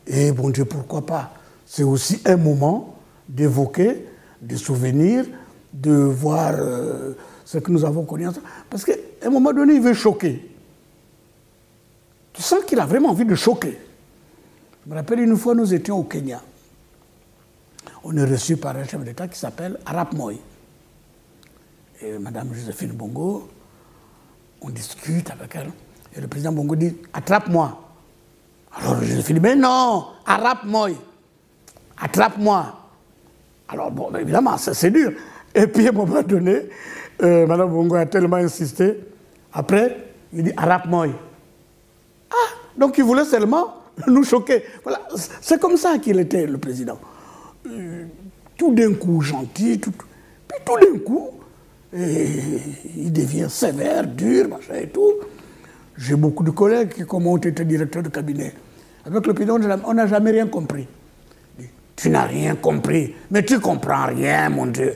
Et bon Dieu, pourquoi pas? C'est aussi un moment d'évoquer, de souvenirs, de voir ce que nous avons connu ensemble. Parce qu'à un moment donné, il veut choquer. Tu sens qu'il a vraiment envie de choquer. Je me rappelle une fois, nous étions au Kenya. On est reçu par un chef d'État qui s'appelle Arap Moi. Et Madame Joséphine Bongo, on discute avec elle. Et le président Bongo dit « Attrape-moi ». Alors Joséphine dit « Mais non, Arap Moi, attrape-moi ». Alors bon, évidemment, c'est dur. Et puis à un moment donné, Madame Bongo a tellement insisté. Après, il dit « Arap Moi ». Ah, donc il voulait seulement nous choquer. Voilà, c'est comme ça qu'il était, le président. Tout d'un coup gentil, puis tout d'un coup, il devient sévère, dur, machin et tout. J'ai beaucoup de collègues qui, comme ont été directeurs de cabinet, avec le président, on n'a jamais rien compris. Tu n'as rien compris, mais tu comprends rien, mon Dieu.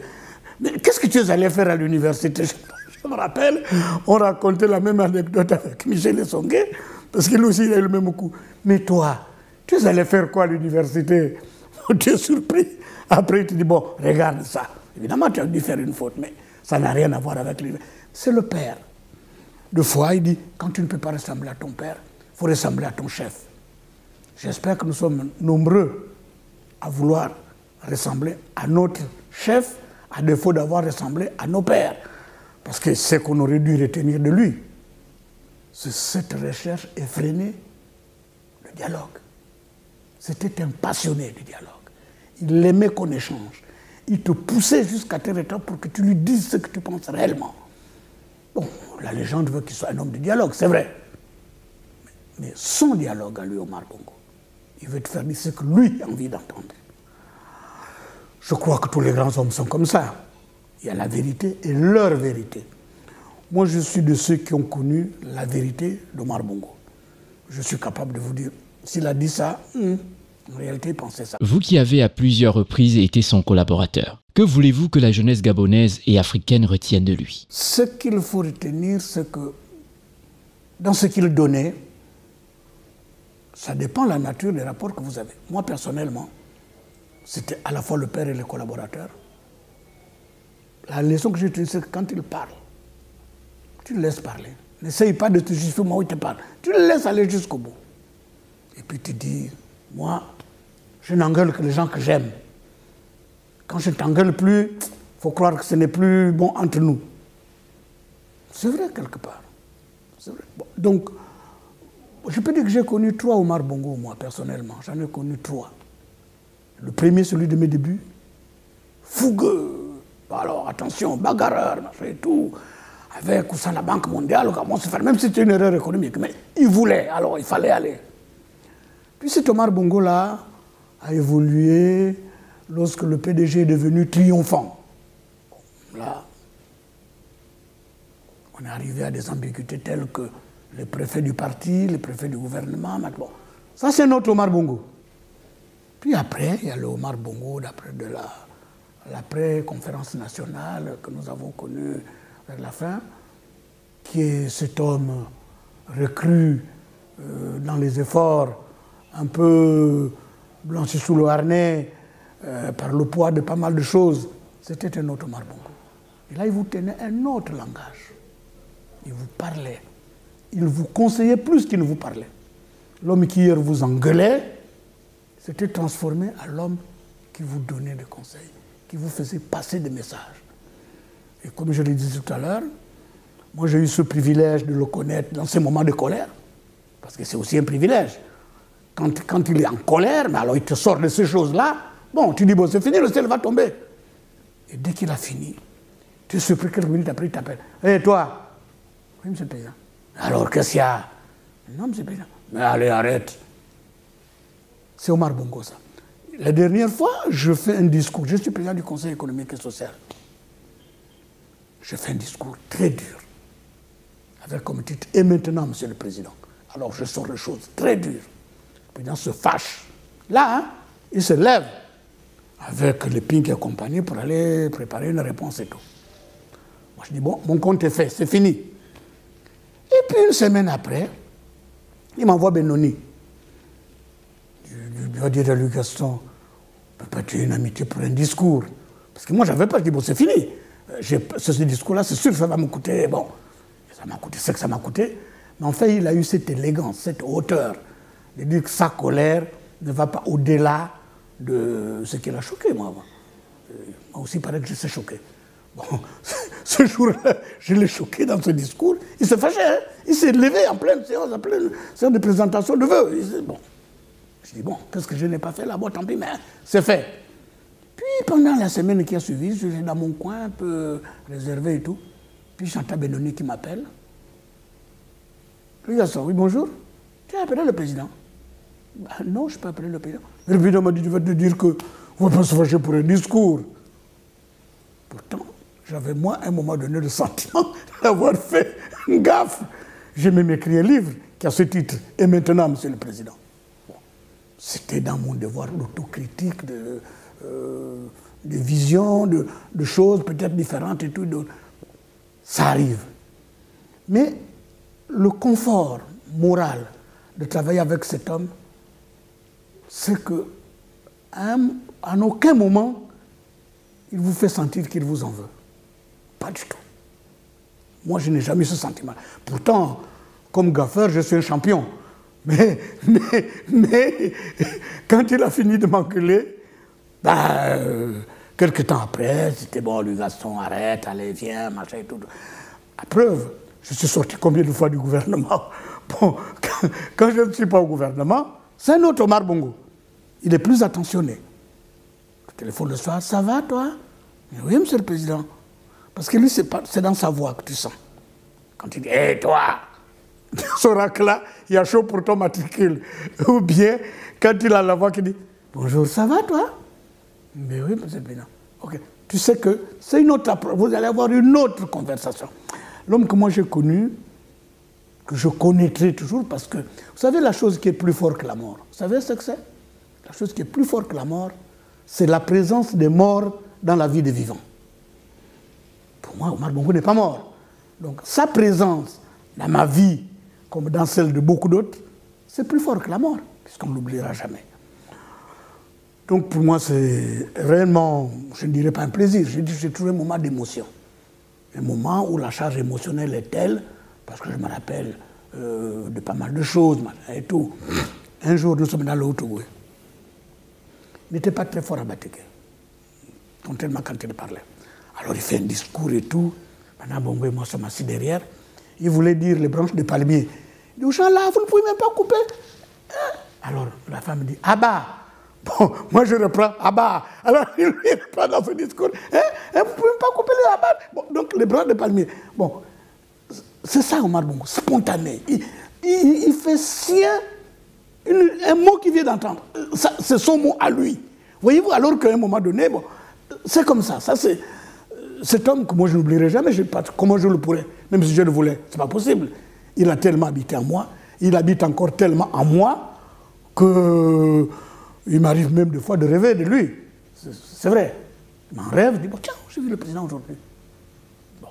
Mais qu'est-ce que tu es allé faire à l'université? Je me rappelle, on racontait la même anecdote avec Michel Essongué, parce qu'il aussi il a eu le même coup. Mais toi, tu es allé faire quoi à l'université? Tu es surpris. Après, tu dis, bon, regarde ça. Évidemment, tu as dû faire une faute, mais ça n'a rien à voir avec lui. C'est le père. Deux fois, il dit, quand tu ne peux pas ressembler à ton père, il faut ressembler à ton chef. J'espère que nous sommes nombreux à vouloir ressembler à notre chef, à défaut d'avoir ressemblé à nos pères. Parce que ce qu'on aurait dû retenir de lui, c'est cette recherche effrénée de dialogue. C'était un passionné du dialogue. Il aimait qu'on échange. Il te poussait jusqu'à tes étapes pour que tu lui dises ce que tu penses réellement. Bon, la légende veut qu'il soit un homme de dialogue, c'est vrai. Mais son dialogue à lui, Omar Bongo, il veut te faire dire ce que lui a envie d'entendre. Je crois que tous les grands hommes sont comme ça. Il y a la vérité et leur vérité. Moi, je suis de ceux qui ont connu la vérité d'Omar Bongo. Je suis capable de vous dire, s'il a dit ça, en réalité, il pensait ça. Vous qui avez à plusieurs reprises été son collaborateur, que voulez-vous que la jeunesse gabonaise et africaine retienne de lui? Ce qu'il faut retenir, c'est que dans ce qu'il donnait, ça dépend de la nature des rapports que vous avez. Moi, personnellement, c'était à la fois le père et les collaborateurs. La leçon que j'ai retenue, c'est que quand il parle, tu le laisses parler. N'essaye pas de te justifier moi où il te parle. Tu le laisses aller jusqu'au bout. Et puis tu dis, moi, je n'engueule que les gens que j'aime. Quand je ne t'engueule plus, il faut croire que ce n'est plus bon entre nous. C'est vrai quelque part. C'est vrai. Bon, donc, je peux dire que j'ai connu 3 Omar Bongo, moi, personnellement. J'en ai connu 3. Le premier, celui de mes débuts, fougueux. Alors, attention, bagarreur, machin et tout. Avec ou sans la Banque mondiale, comment se faire, même si c'était une erreur économique. Mais il voulait, alors il fallait aller. Puis cet Omar Bongo-là a évolué lorsque le PDG est devenu triomphant. Bon, là, on est arrivé à des ambiguïtés telles que le préfet du parti, le préfet du gouvernement. Bon, ça, c'est notre Omar Bongo. Puis après, il y a le Omar Bongo de l'après-conférence nationale que nous avons connu vers la fin, qui est cet homme recru dans les efforts, un peu blanchi sous le harnais par le poids de pas mal de choses. C'était un autre Omar Bongo. Et là, il vous tenait un autre langage. Il vous parlait. Il vous conseillait plus qu'il ne vous parlait. L'homme qui hier vous engueulait s'était transformé en l'homme qui vous donnait des conseils, qui vous faisait passer des messages. Et comme je l'ai dit tout à l'heure, moi j'ai eu ce privilège de le connaître dans ces moments de colère, parce que c'est aussi un privilège. Quand il est en colère, mais alors il te sort de ces choses-là, bon, tu dis, bon, c'est fini, le ciel va tomber. Et dès qu'il a fini, tu es surpris, quelques minutes après, il t'appelle. Hé, toi? Oui, monsieur le président. Alors, qu'est-ce qu'il y a? Non, monsieur le président. Mais allez, arrête. C'est Omar Bongo, ça. La dernière fois, je fais un discours. Je suis président du Conseil économique et social. Je fais un discours très dur, avec comme titre « Et maintenant, monsieur le président ». Alors, je sors des choses très dures. Le président se fâche. Là, hein, il se lève avec les pings et compagnie pour aller préparer une réponse et tout. Moi, je dis, bon, mon compte est fait, c'est fini. Et puis, une semaine après, il m'envoie Benoni. Il va dire à lui, Gaston, tu as une amitié pour un discours. Parce que moi, je n'avais pas dit, bon, c'est fini. Ce discours-là, c'est sûr que ça va me coûter, bon, ça m'a coûté ce que ça m'a coûté. Mais en fait, il a eu cette élégance, cette hauteur, de dire que sa colère ne va pas au-delà de ce qui l'a choqué, moi. Moi aussi, il paraît que je sais choquer. Bon, ce jour-là, je l'ai choqué dans ce discours. Il s'est fâché, hein? Il s'est levé en pleine séance, de présentation de vœux. Bon. Je dis, bon, qu'est-ce que je n'ai pas fait là? Bon, tant pis, mais c'est fait. Puis, pendant la semaine qui a suivi, je suis dans mon coin, un peu réservé et tout. Puis, j'entends Benoni qui m'appelle. Le garçon, oui, bonjour. Tu as appelé le président? Ben, non, je n'ai pas appelé le président. Le président m'a dit, tu vas te dire que on ne va pas se fâcher pour un discours. Pourtant, j'avais moi, à un moment donné, le sentiment d'avoir fait une gaffe. J'ai même écrit un livre qui a ce titre, « Et maintenant, monsieur le président ». Bon. C'était dans mon devoir d'autocritique, de vision, de choses peut-être différentes et tout. Ça arrive. Mais le confort moral de travailler avec cet homme, c'est qu'à aucun moment, il vous fait sentir qu'il vous en veut. Pas du tout. Moi, je n'ai jamais eu ce sentiment. Pourtant, comme gaffeur, je suis un champion. Mais quand il a fini de m'engueuler, quelques temps après, c'était bon, lui, Gaston, arrête, allez, viens, machin et tout. À preuve, je suis sorti combien de fois du gouvernement? Bon, quand je ne suis pas au gouvernement, c'est un autre Omar Bongo. Il est plus attentionné. Le téléphone le soir, ça va toi? Oui, monsieur le président. Parce que lui, c'est dans sa voix que tu sens. Quand il dit, hé, toi, ce rack-là, il y a chaud pour ton matricule. Ou bien, quand il a la voix qui dit, bonjour, ça va toi? Mais oui, monsieur le président. Ok. Tu sais que c'est une autre approche. Vous allez avoir une autre conversation. L'homme que moi j'ai connu, que je connaîtrai toujours, parce que, vous savez, la chose qui est plus forte que la mort, vous savez ce que c'est? La chose qui est plus forte que la mort, c'est la présence des morts dans la vie des vivants. Pour moi, Omar Bongo n'est pas mort. Donc, sa présence dans ma vie, comme dans celle de beaucoup d'autres, c'est plus fort que la mort, puisqu'on ne l'oubliera jamais. Donc, pour moi, c'est réellement, je ne dirais pas un plaisir, j'ai trouvé un moment d'émotion. Un moment où la charge émotionnelle est telle, parce que je me rappelle de pas mal de choses et tout. Un jour, nous sommes dans le Haut-Ogooué. Il n'était pas très fort à Batéké, tellement quand il parlait. Alors il fait un discours et tout. Maintenant, Bongo et moi sommes assis derrière. Il voulait dire les branches de palmier. Il dit, aux gens là, vous ne pouvez même pas couper. Alors la femme dit, ah bah. Bon, moi je reprends, ah bah. Alors il lui reprend dans ce discours. Vous ne pouvez même pas couper les abats. Bon, donc les branches de palmier. Bon, c'est ça Omar Bongo, spontané. Il fait sien un mot qu'il vient d'entendre. C'est son mot à lui. Voyez-vous, alors qu'à un moment donné, bon, c'est comme ça. Ça c'est cet homme que moi je n'oublierai jamais. Comment je le pourrais, même si je le voulais, c'est pas possible. Il a tellement habité en moi, il habite encore tellement en moi que il m'arrive même des fois de rêver de lui. C'est vrai. Je m'en rêve, je dis, bon, tiens, j'ai vu le président aujourd'hui. Bon,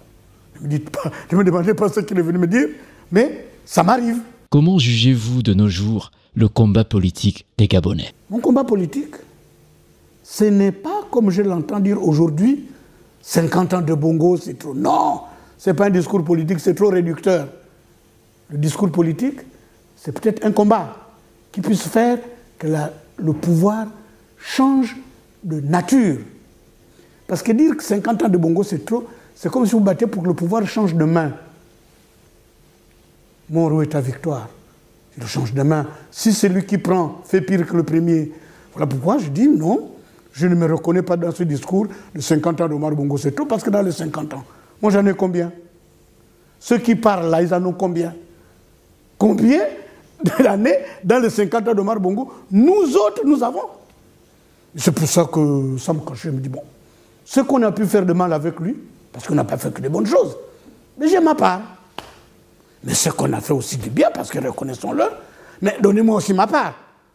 ne me demandez pas ce qu'il est venu me dire, mais ça m'arrive. Comment jugez-vous de nos jours le combat politique des Gabonais? Mon combat politique, ce n'est pas comme je l'entends dire aujourd'hui, 50 ans de Bongo, c'est trop. Non, ce n'est pas un discours politique, c'est trop réducteur. Le discours politique, c'est peut-être un combat. qui puisse faire que le pouvoir change de nature. Parce que dire que 50 ans de Bongo c'est trop, c'est comme si vous battez pour que le pouvoir change de main. Moro est ta victoire. Il change de main. Si celui qui prend fait pire que le premier, voilà pourquoi je dis non, je ne me reconnais pas dans ce discours de 50 ans d'Omar Bongo c'est trop, parce que dans les 50 ans, moi j'en ai combien? Ceux qui parlent là, ils en ont combien? Combien d'années dans les 50 ans d'Omar Bongo, nous autres, nous avons? C'est pour ça que ça me cache, je me dis, bon, ce qu'on a pu faire de mal avec lui, parce qu'on n'a pas fait que de bonnes choses, mais j'ai ma part. Mais ce qu'on a fait aussi du bien, parce que reconnaissons-le, mais donnez-moi aussi ma part.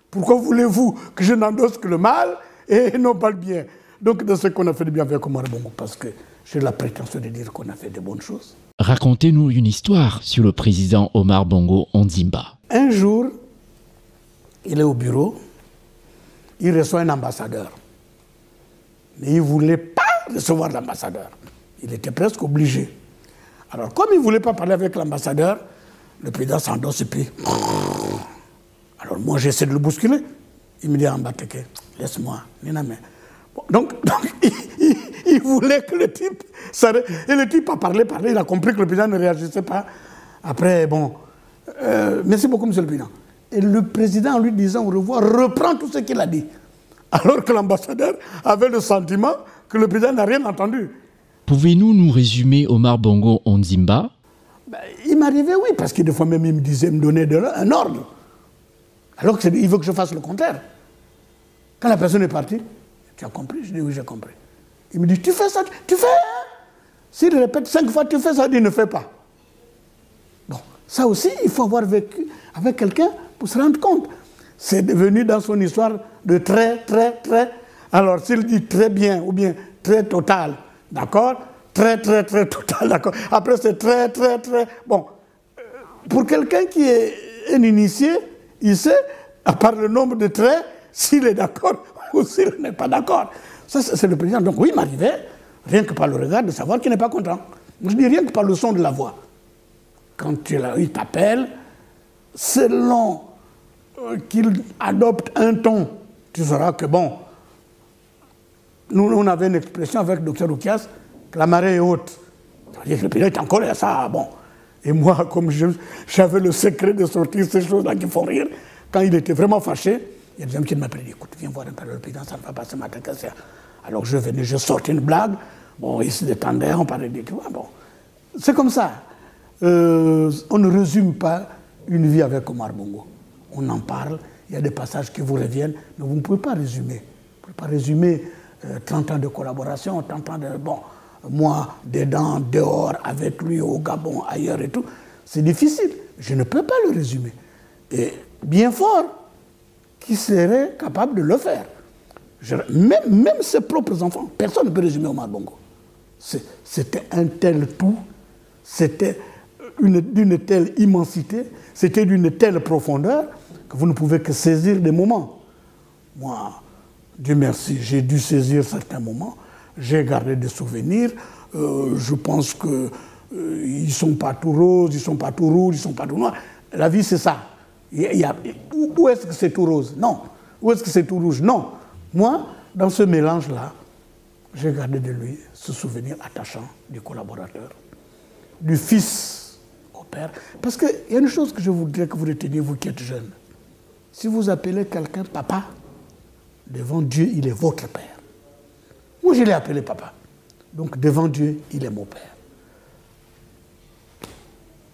Pourquoi voulez-vous que je n'endosse que le mal et non pas le bien? Donc, de ce qu'on a fait de bien avec Omar Bongo, parce que j'ai la prétention de dire qu'on a fait de bonnes choses. Racontez-nous une histoire sur le président Omar Bongo Ondimba. Un jour, il est au bureau, il reçoit un ambassadeur. Mais il ne voulait pas recevoir l'ambassadeur. Il était presque obligé. Alors, comme il ne voulait pas parler avec l'ambassadeur, le président s'endosse et puis... Alors, moi, j'essaie de le bousculer. Il me dit, Ambateke, laisse-moi, Niname. Bon, donc il voulait que le type s'arrête. Et le type a parlé, il a compris que le président ne réagissait pas. Après, bon, merci beaucoup, monsieur le président. Et le président, en lui disant au revoir, reprend tout ce qu'il a dit. Alors que l'ambassadeur avait le sentiment que le président n'a rien entendu. Pouvez-vous nous résumer Omar Bongo Ondimba? Il m'arrivait, oui, parce que des fois même il me disait, me donnait un ordre. Alors qu'il veut que je fasse le contraire. Quand la personne est partie, tu as compris? Je dis oui, j'ai compris. Il me dit, tu fais ça, tu fais, hein? S'il répète 5 fois, tu fais ça, il dit, ne fais pas. Bon, ça aussi, il faut avoir vécu avec quelqu'un pour se rendre compte. C'est devenu dans son histoire de très. Alors, s'il dit très bien ou bien très total, d'accord? Très total, d'accord? Après, c'est très. Bon, pour quelqu'un qui est un initié, il sait, à part le nombre de traits, s'il est d'accord ou s'il n'est pas d'accord. Ça, c'est le président. Donc, oui, il m'arrivait, rien que par le regard, de savoir qu'il n'est pas content. Je dis rien que par le son de la voix. Quand tu es là, il t'appelle, selon qu'il adopte un ton, tu sauras que bon, nous, on avait une expression avec le Dr Oukias, que la marée est haute. C'est-à-dire que le président est en colère, ça, bon. Et moi, comme j'avais le secret de sortir ces choses-là qui font rire, quand il était vraiment fâché, il y a des gens qui m'appelaient, écoute, viens voir un peu le président, ça ne va pas ce matin. Alors je venais, je sortais une blague, bon, il se détendait, on parlait de tout, bon. C'est comme ça. On ne résume pas une vie avec Omar Bongo. On en parle, il y a des passages qui vous reviennent, mais vous ne pouvez pas résumer. Vous ne pouvez pas résumer 30 ans de collaboration, 30 ans de... Bon, moi, dedans, dehors, avec lui, au Gabon, ailleurs et tout. C'est difficile. Je ne peux pas le résumer. Et bien fort, qui serait capable de le faire. Même ses propres enfants, personne ne peut résumer Omar Bongo. C'était un tel tout, c'était d'une telle immensité, c'était d'une telle profondeur que vous ne pouvez que saisir des moments. Moi, Dieu merci, j'ai dû saisir certains moments, j'ai gardé des souvenirs, je pense qu'ils ne sont pas tout roses, ils ne sont pas tout rouges, ils ne sont pas tout noirs. La vie, c'est ça. Où est-ce que c'est tout rose? Non. Où est-ce que c'est tout rouge? Non. Moi, dans ce mélange-là, j'ai gardé de lui ce souvenir attachant du collaborateur, du fils au père. Parce qu'il y a une chose que je voudrais que vous reteniez, vous qui êtes jeunes. Si vous appelez quelqu'un papa, devant Dieu, il est votre père. Moi, je l'ai appelé papa. Donc, devant Dieu, il est mon père.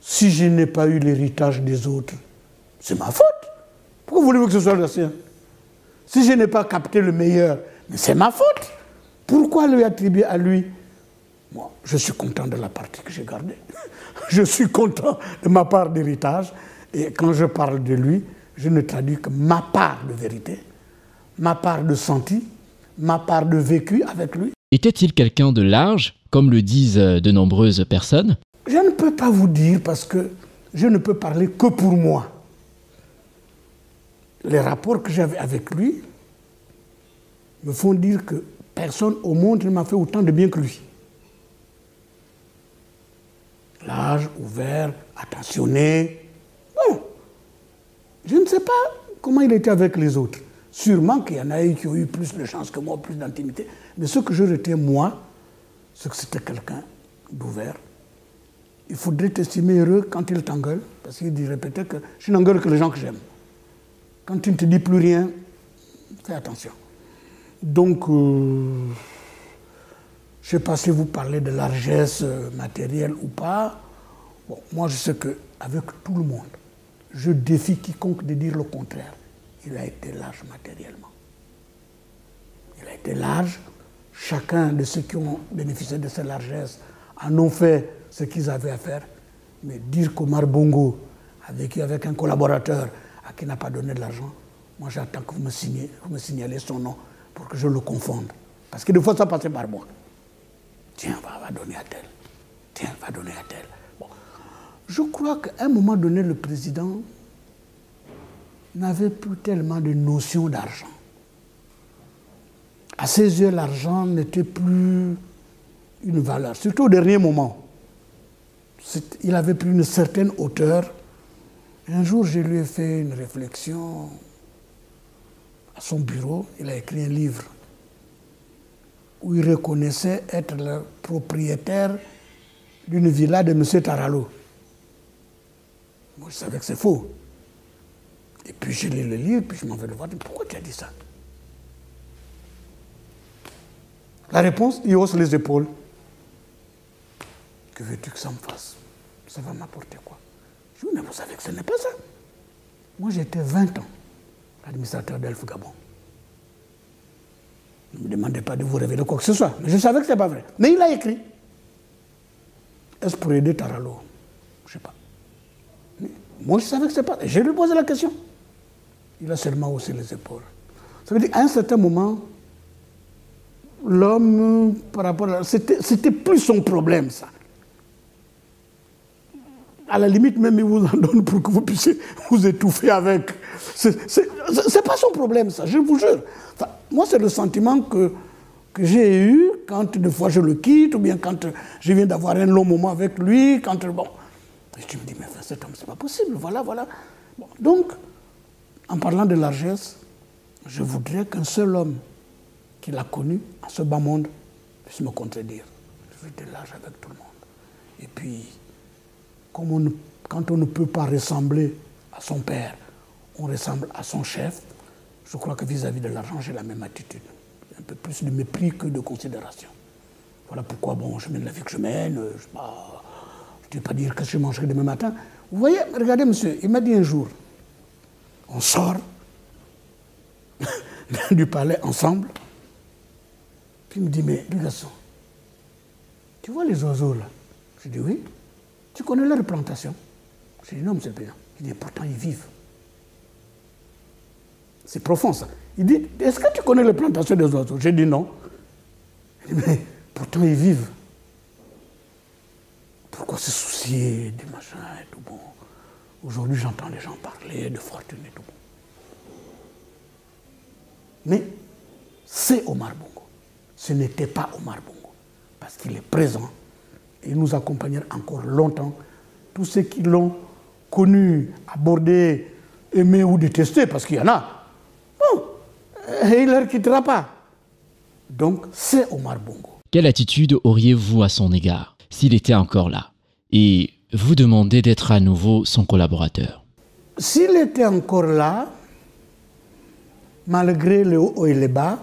Si je n'ai pas eu l'héritage des autres, c'est ma faute. Pourquoi voulez-vous que ce soit le sien? Si je n'ai pas capté le meilleur, mais c'est ma faute. Pourquoi lui attribuer à lui? Moi, je suis content de la partie que j'ai gardée. Je suis content de ma part d'héritage. Et quand je parle de lui, je ne traduis que ma part de vérité, ma part de senti, ma part de vécu avec lui. Était-il quelqu'un de large, comme le disent de nombreuses personnes? Je ne peux pas vous dire parce que je ne peux parler que pour moi. Les rapports que j'avais avec lui me font dire que personne au monde ne m'a fait autant de bien que lui. Large, ouvert, attentionné. Bon, je ne sais pas comment il était avec les autres? Sûrement qu'il y en a eu qui ont eu plus de chance que moi, plus d'intimité. Mais ce que je retiens, moi, c'est que c'était quelqu'un d'ouvert. Il faudrait t'estimer heureux quand il t'engueule, parce qu'il dirait peut-être que je n'engueule que les gens que j'aime. Quand il ne te dit plus rien, fais attention. Donc, je ne sais pas si vous parlez de largesse matérielle ou pas. Bon, moi, je sais qu'avec tout le monde, je défie quiconque de dire le contraire. Il a été large matériellement. Il a été large. Chacun de ceux qui ont bénéficié de cette largesse en ont fait ce qu'ils avaient à faire. Mais dire qu'Omar Bongo a vécu avec un collaborateur à qui n'a pas donné de l'argent, moi j'attends que vous me signalez son nom pour que je le confonde. Parce que des fois ça passait par moi. Tiens, va donner à tel. Tiens, va donner à tel. Bon. Je crois qu'à un moment donné, le président n'avait plus tellement de notion d'argent. À ses yeux, l'argent n'était plus une valeur, surtout au dernier moment. Il avait pris une certaine hauteur. Un jour, je lui ai fait une réflexion à son bureau. Il a écrit un livre où il reconnaissait être le propriétaire d'une villa de M. Taralo. Moi, je savais que c'est faux. Et puis je lis le livre, puis je m'en vais le voir. Pourquoi tu as dit ça? La réponse, il hausse les épaules. Que veux-tu que ça me fasse? Ça va m'apporter quoi? Je dis, mais vous savez que ce n'est pas ça. Moi, j'étais 20 ans administrateur d'Elf Gabon. Ne me demandez pas de vous révéler quoi que ce soit. Mais je savais que ce n'était pas vrai. Mais il a écrit. Est-ce pour aider Taralo? Je ne sais pas. Mais moi, je savais que ce n'était pas. Et je lui ai posé la question. Il a seulement haussé les épaules. Ça veut dire qu'à un certain moment, l'homme, par rapport à... C'était plus son problème, ça. À la limite, même il vous en donne pour que vous puissiez vous étouffer avec. C'est pas son problème, ça, je vous jure. Enfin, moi, c'est le sentiment que j'ai eu quand, des fois, je le quitte, ou bien quand je viens d'avoir un long moment avec lui, quand... Bon, et je me dis, mais cet homme, c'est pas possible, voilà. Bon, donc, en parlant de largesse, je voudrais qu'un seul homme qui l'a connu en ce bas monde puisse me contredire. Je veux être large avec tout le monde. Et puis, quand on ne peut pas ressembler à son père, on ressemble à son chef, je crois que vis-à-vis de l'argent, j'ai la même attitude. Un peu plus de mépris que de considération. Voilà pourquoi, bon, je mène la vie que je mène, je ne vais pas dire que je mangerai demain matin. Vous voyez, regardez, monsieur, il m'a dit un jour, on sort du palais ensemble, puis il me dit, mais, du garçon, tu vois les oiseaux là? Je dis, oui. Tu connais leur plantation? Je dis, non, monsieur le président. Il dit, pourtant, ils vivent. C'est profond, ça. Il dit, est-ce que tu connais les plantations des oiseaux? J'ai dit, non. Il dit, mais pourtant, ils vivent. Pourquoi se soucier du machin et tout bon? Aujourd'hui, j'entends les gens parler de fortune et tout bon. Mais c'est Omar Bongo. Ce n'était pas Omar Bongo. Parce qu'il est présent. Et il nous accompagnera encore longtemps. Tous ceux qui l'ont connu, abordé, aimé ou détesté, parce qu'il y en a, bon, il ne leur quittera pas. Donc, c'est Omar Bongo. Quelle attitude auriez-vous à son égard s'il était encore là et vous demandez d'être à nouveau son collaborateur? S'il était encore là, malgré les hauts et les bas,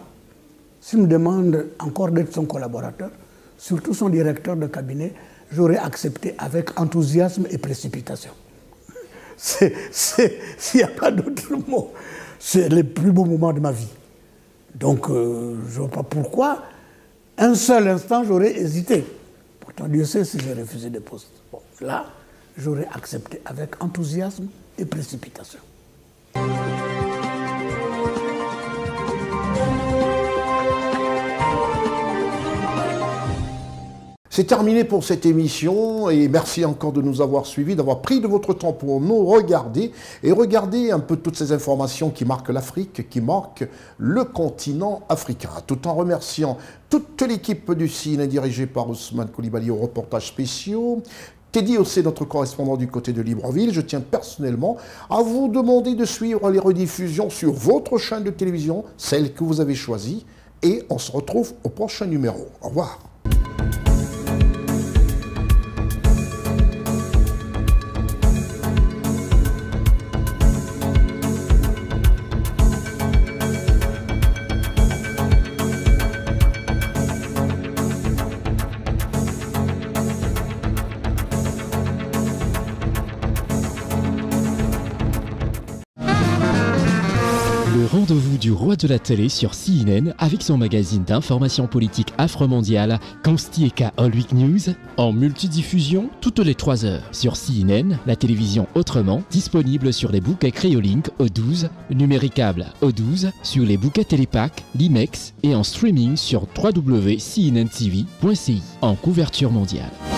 s'il me demande encore d'être son collaborateur, surtout son directeur de cabinet, j'aurais accepté avec enthousiasme et précipitation. S'il n'y a pas d'autre mot, c'est les plus beaux moments de ma vie. Donc, je ne vois pas pourquoi, un seul instant, j'aurais hésité. Pourtant, Dieu sait si j'ai refusé des postes. Bon, là, j'aurais accepté avec enthousiasme et précipitation. C'est terminé pour cette émission et merci encore de nous avoir suivis, d'avoir pris de votre temps pour nous regarder et regarder un peu toutes ces informations qui marquent l'Afrique, qui marquent le continent africain. Tout en remerciant toute l'équipe du CINE dirigée par Ousmane Koulibaly aux reportages spéciaux, Teddy Ossé, notre correspondant du côté de Libreville, je tiens personnellement à vous demander de suivre les rediffusions sur votre chaîne de télévision, celle que vous avez choisie, et on se retrouve au prochain numéro. Au revoir. Rendez-vous du roi de la télé sur CNN avec son magazine d'information politique afro-mondiale Constieka All Week News en multidiffusion toutes les 3 heures sur CNN, la télévision autrement, disponible sur les bouquets Créolink O12, numéricable O12, sur les bouquets Télépac, l'IMEX et en streaming sur www.cnntv.ci en couverture mondiale.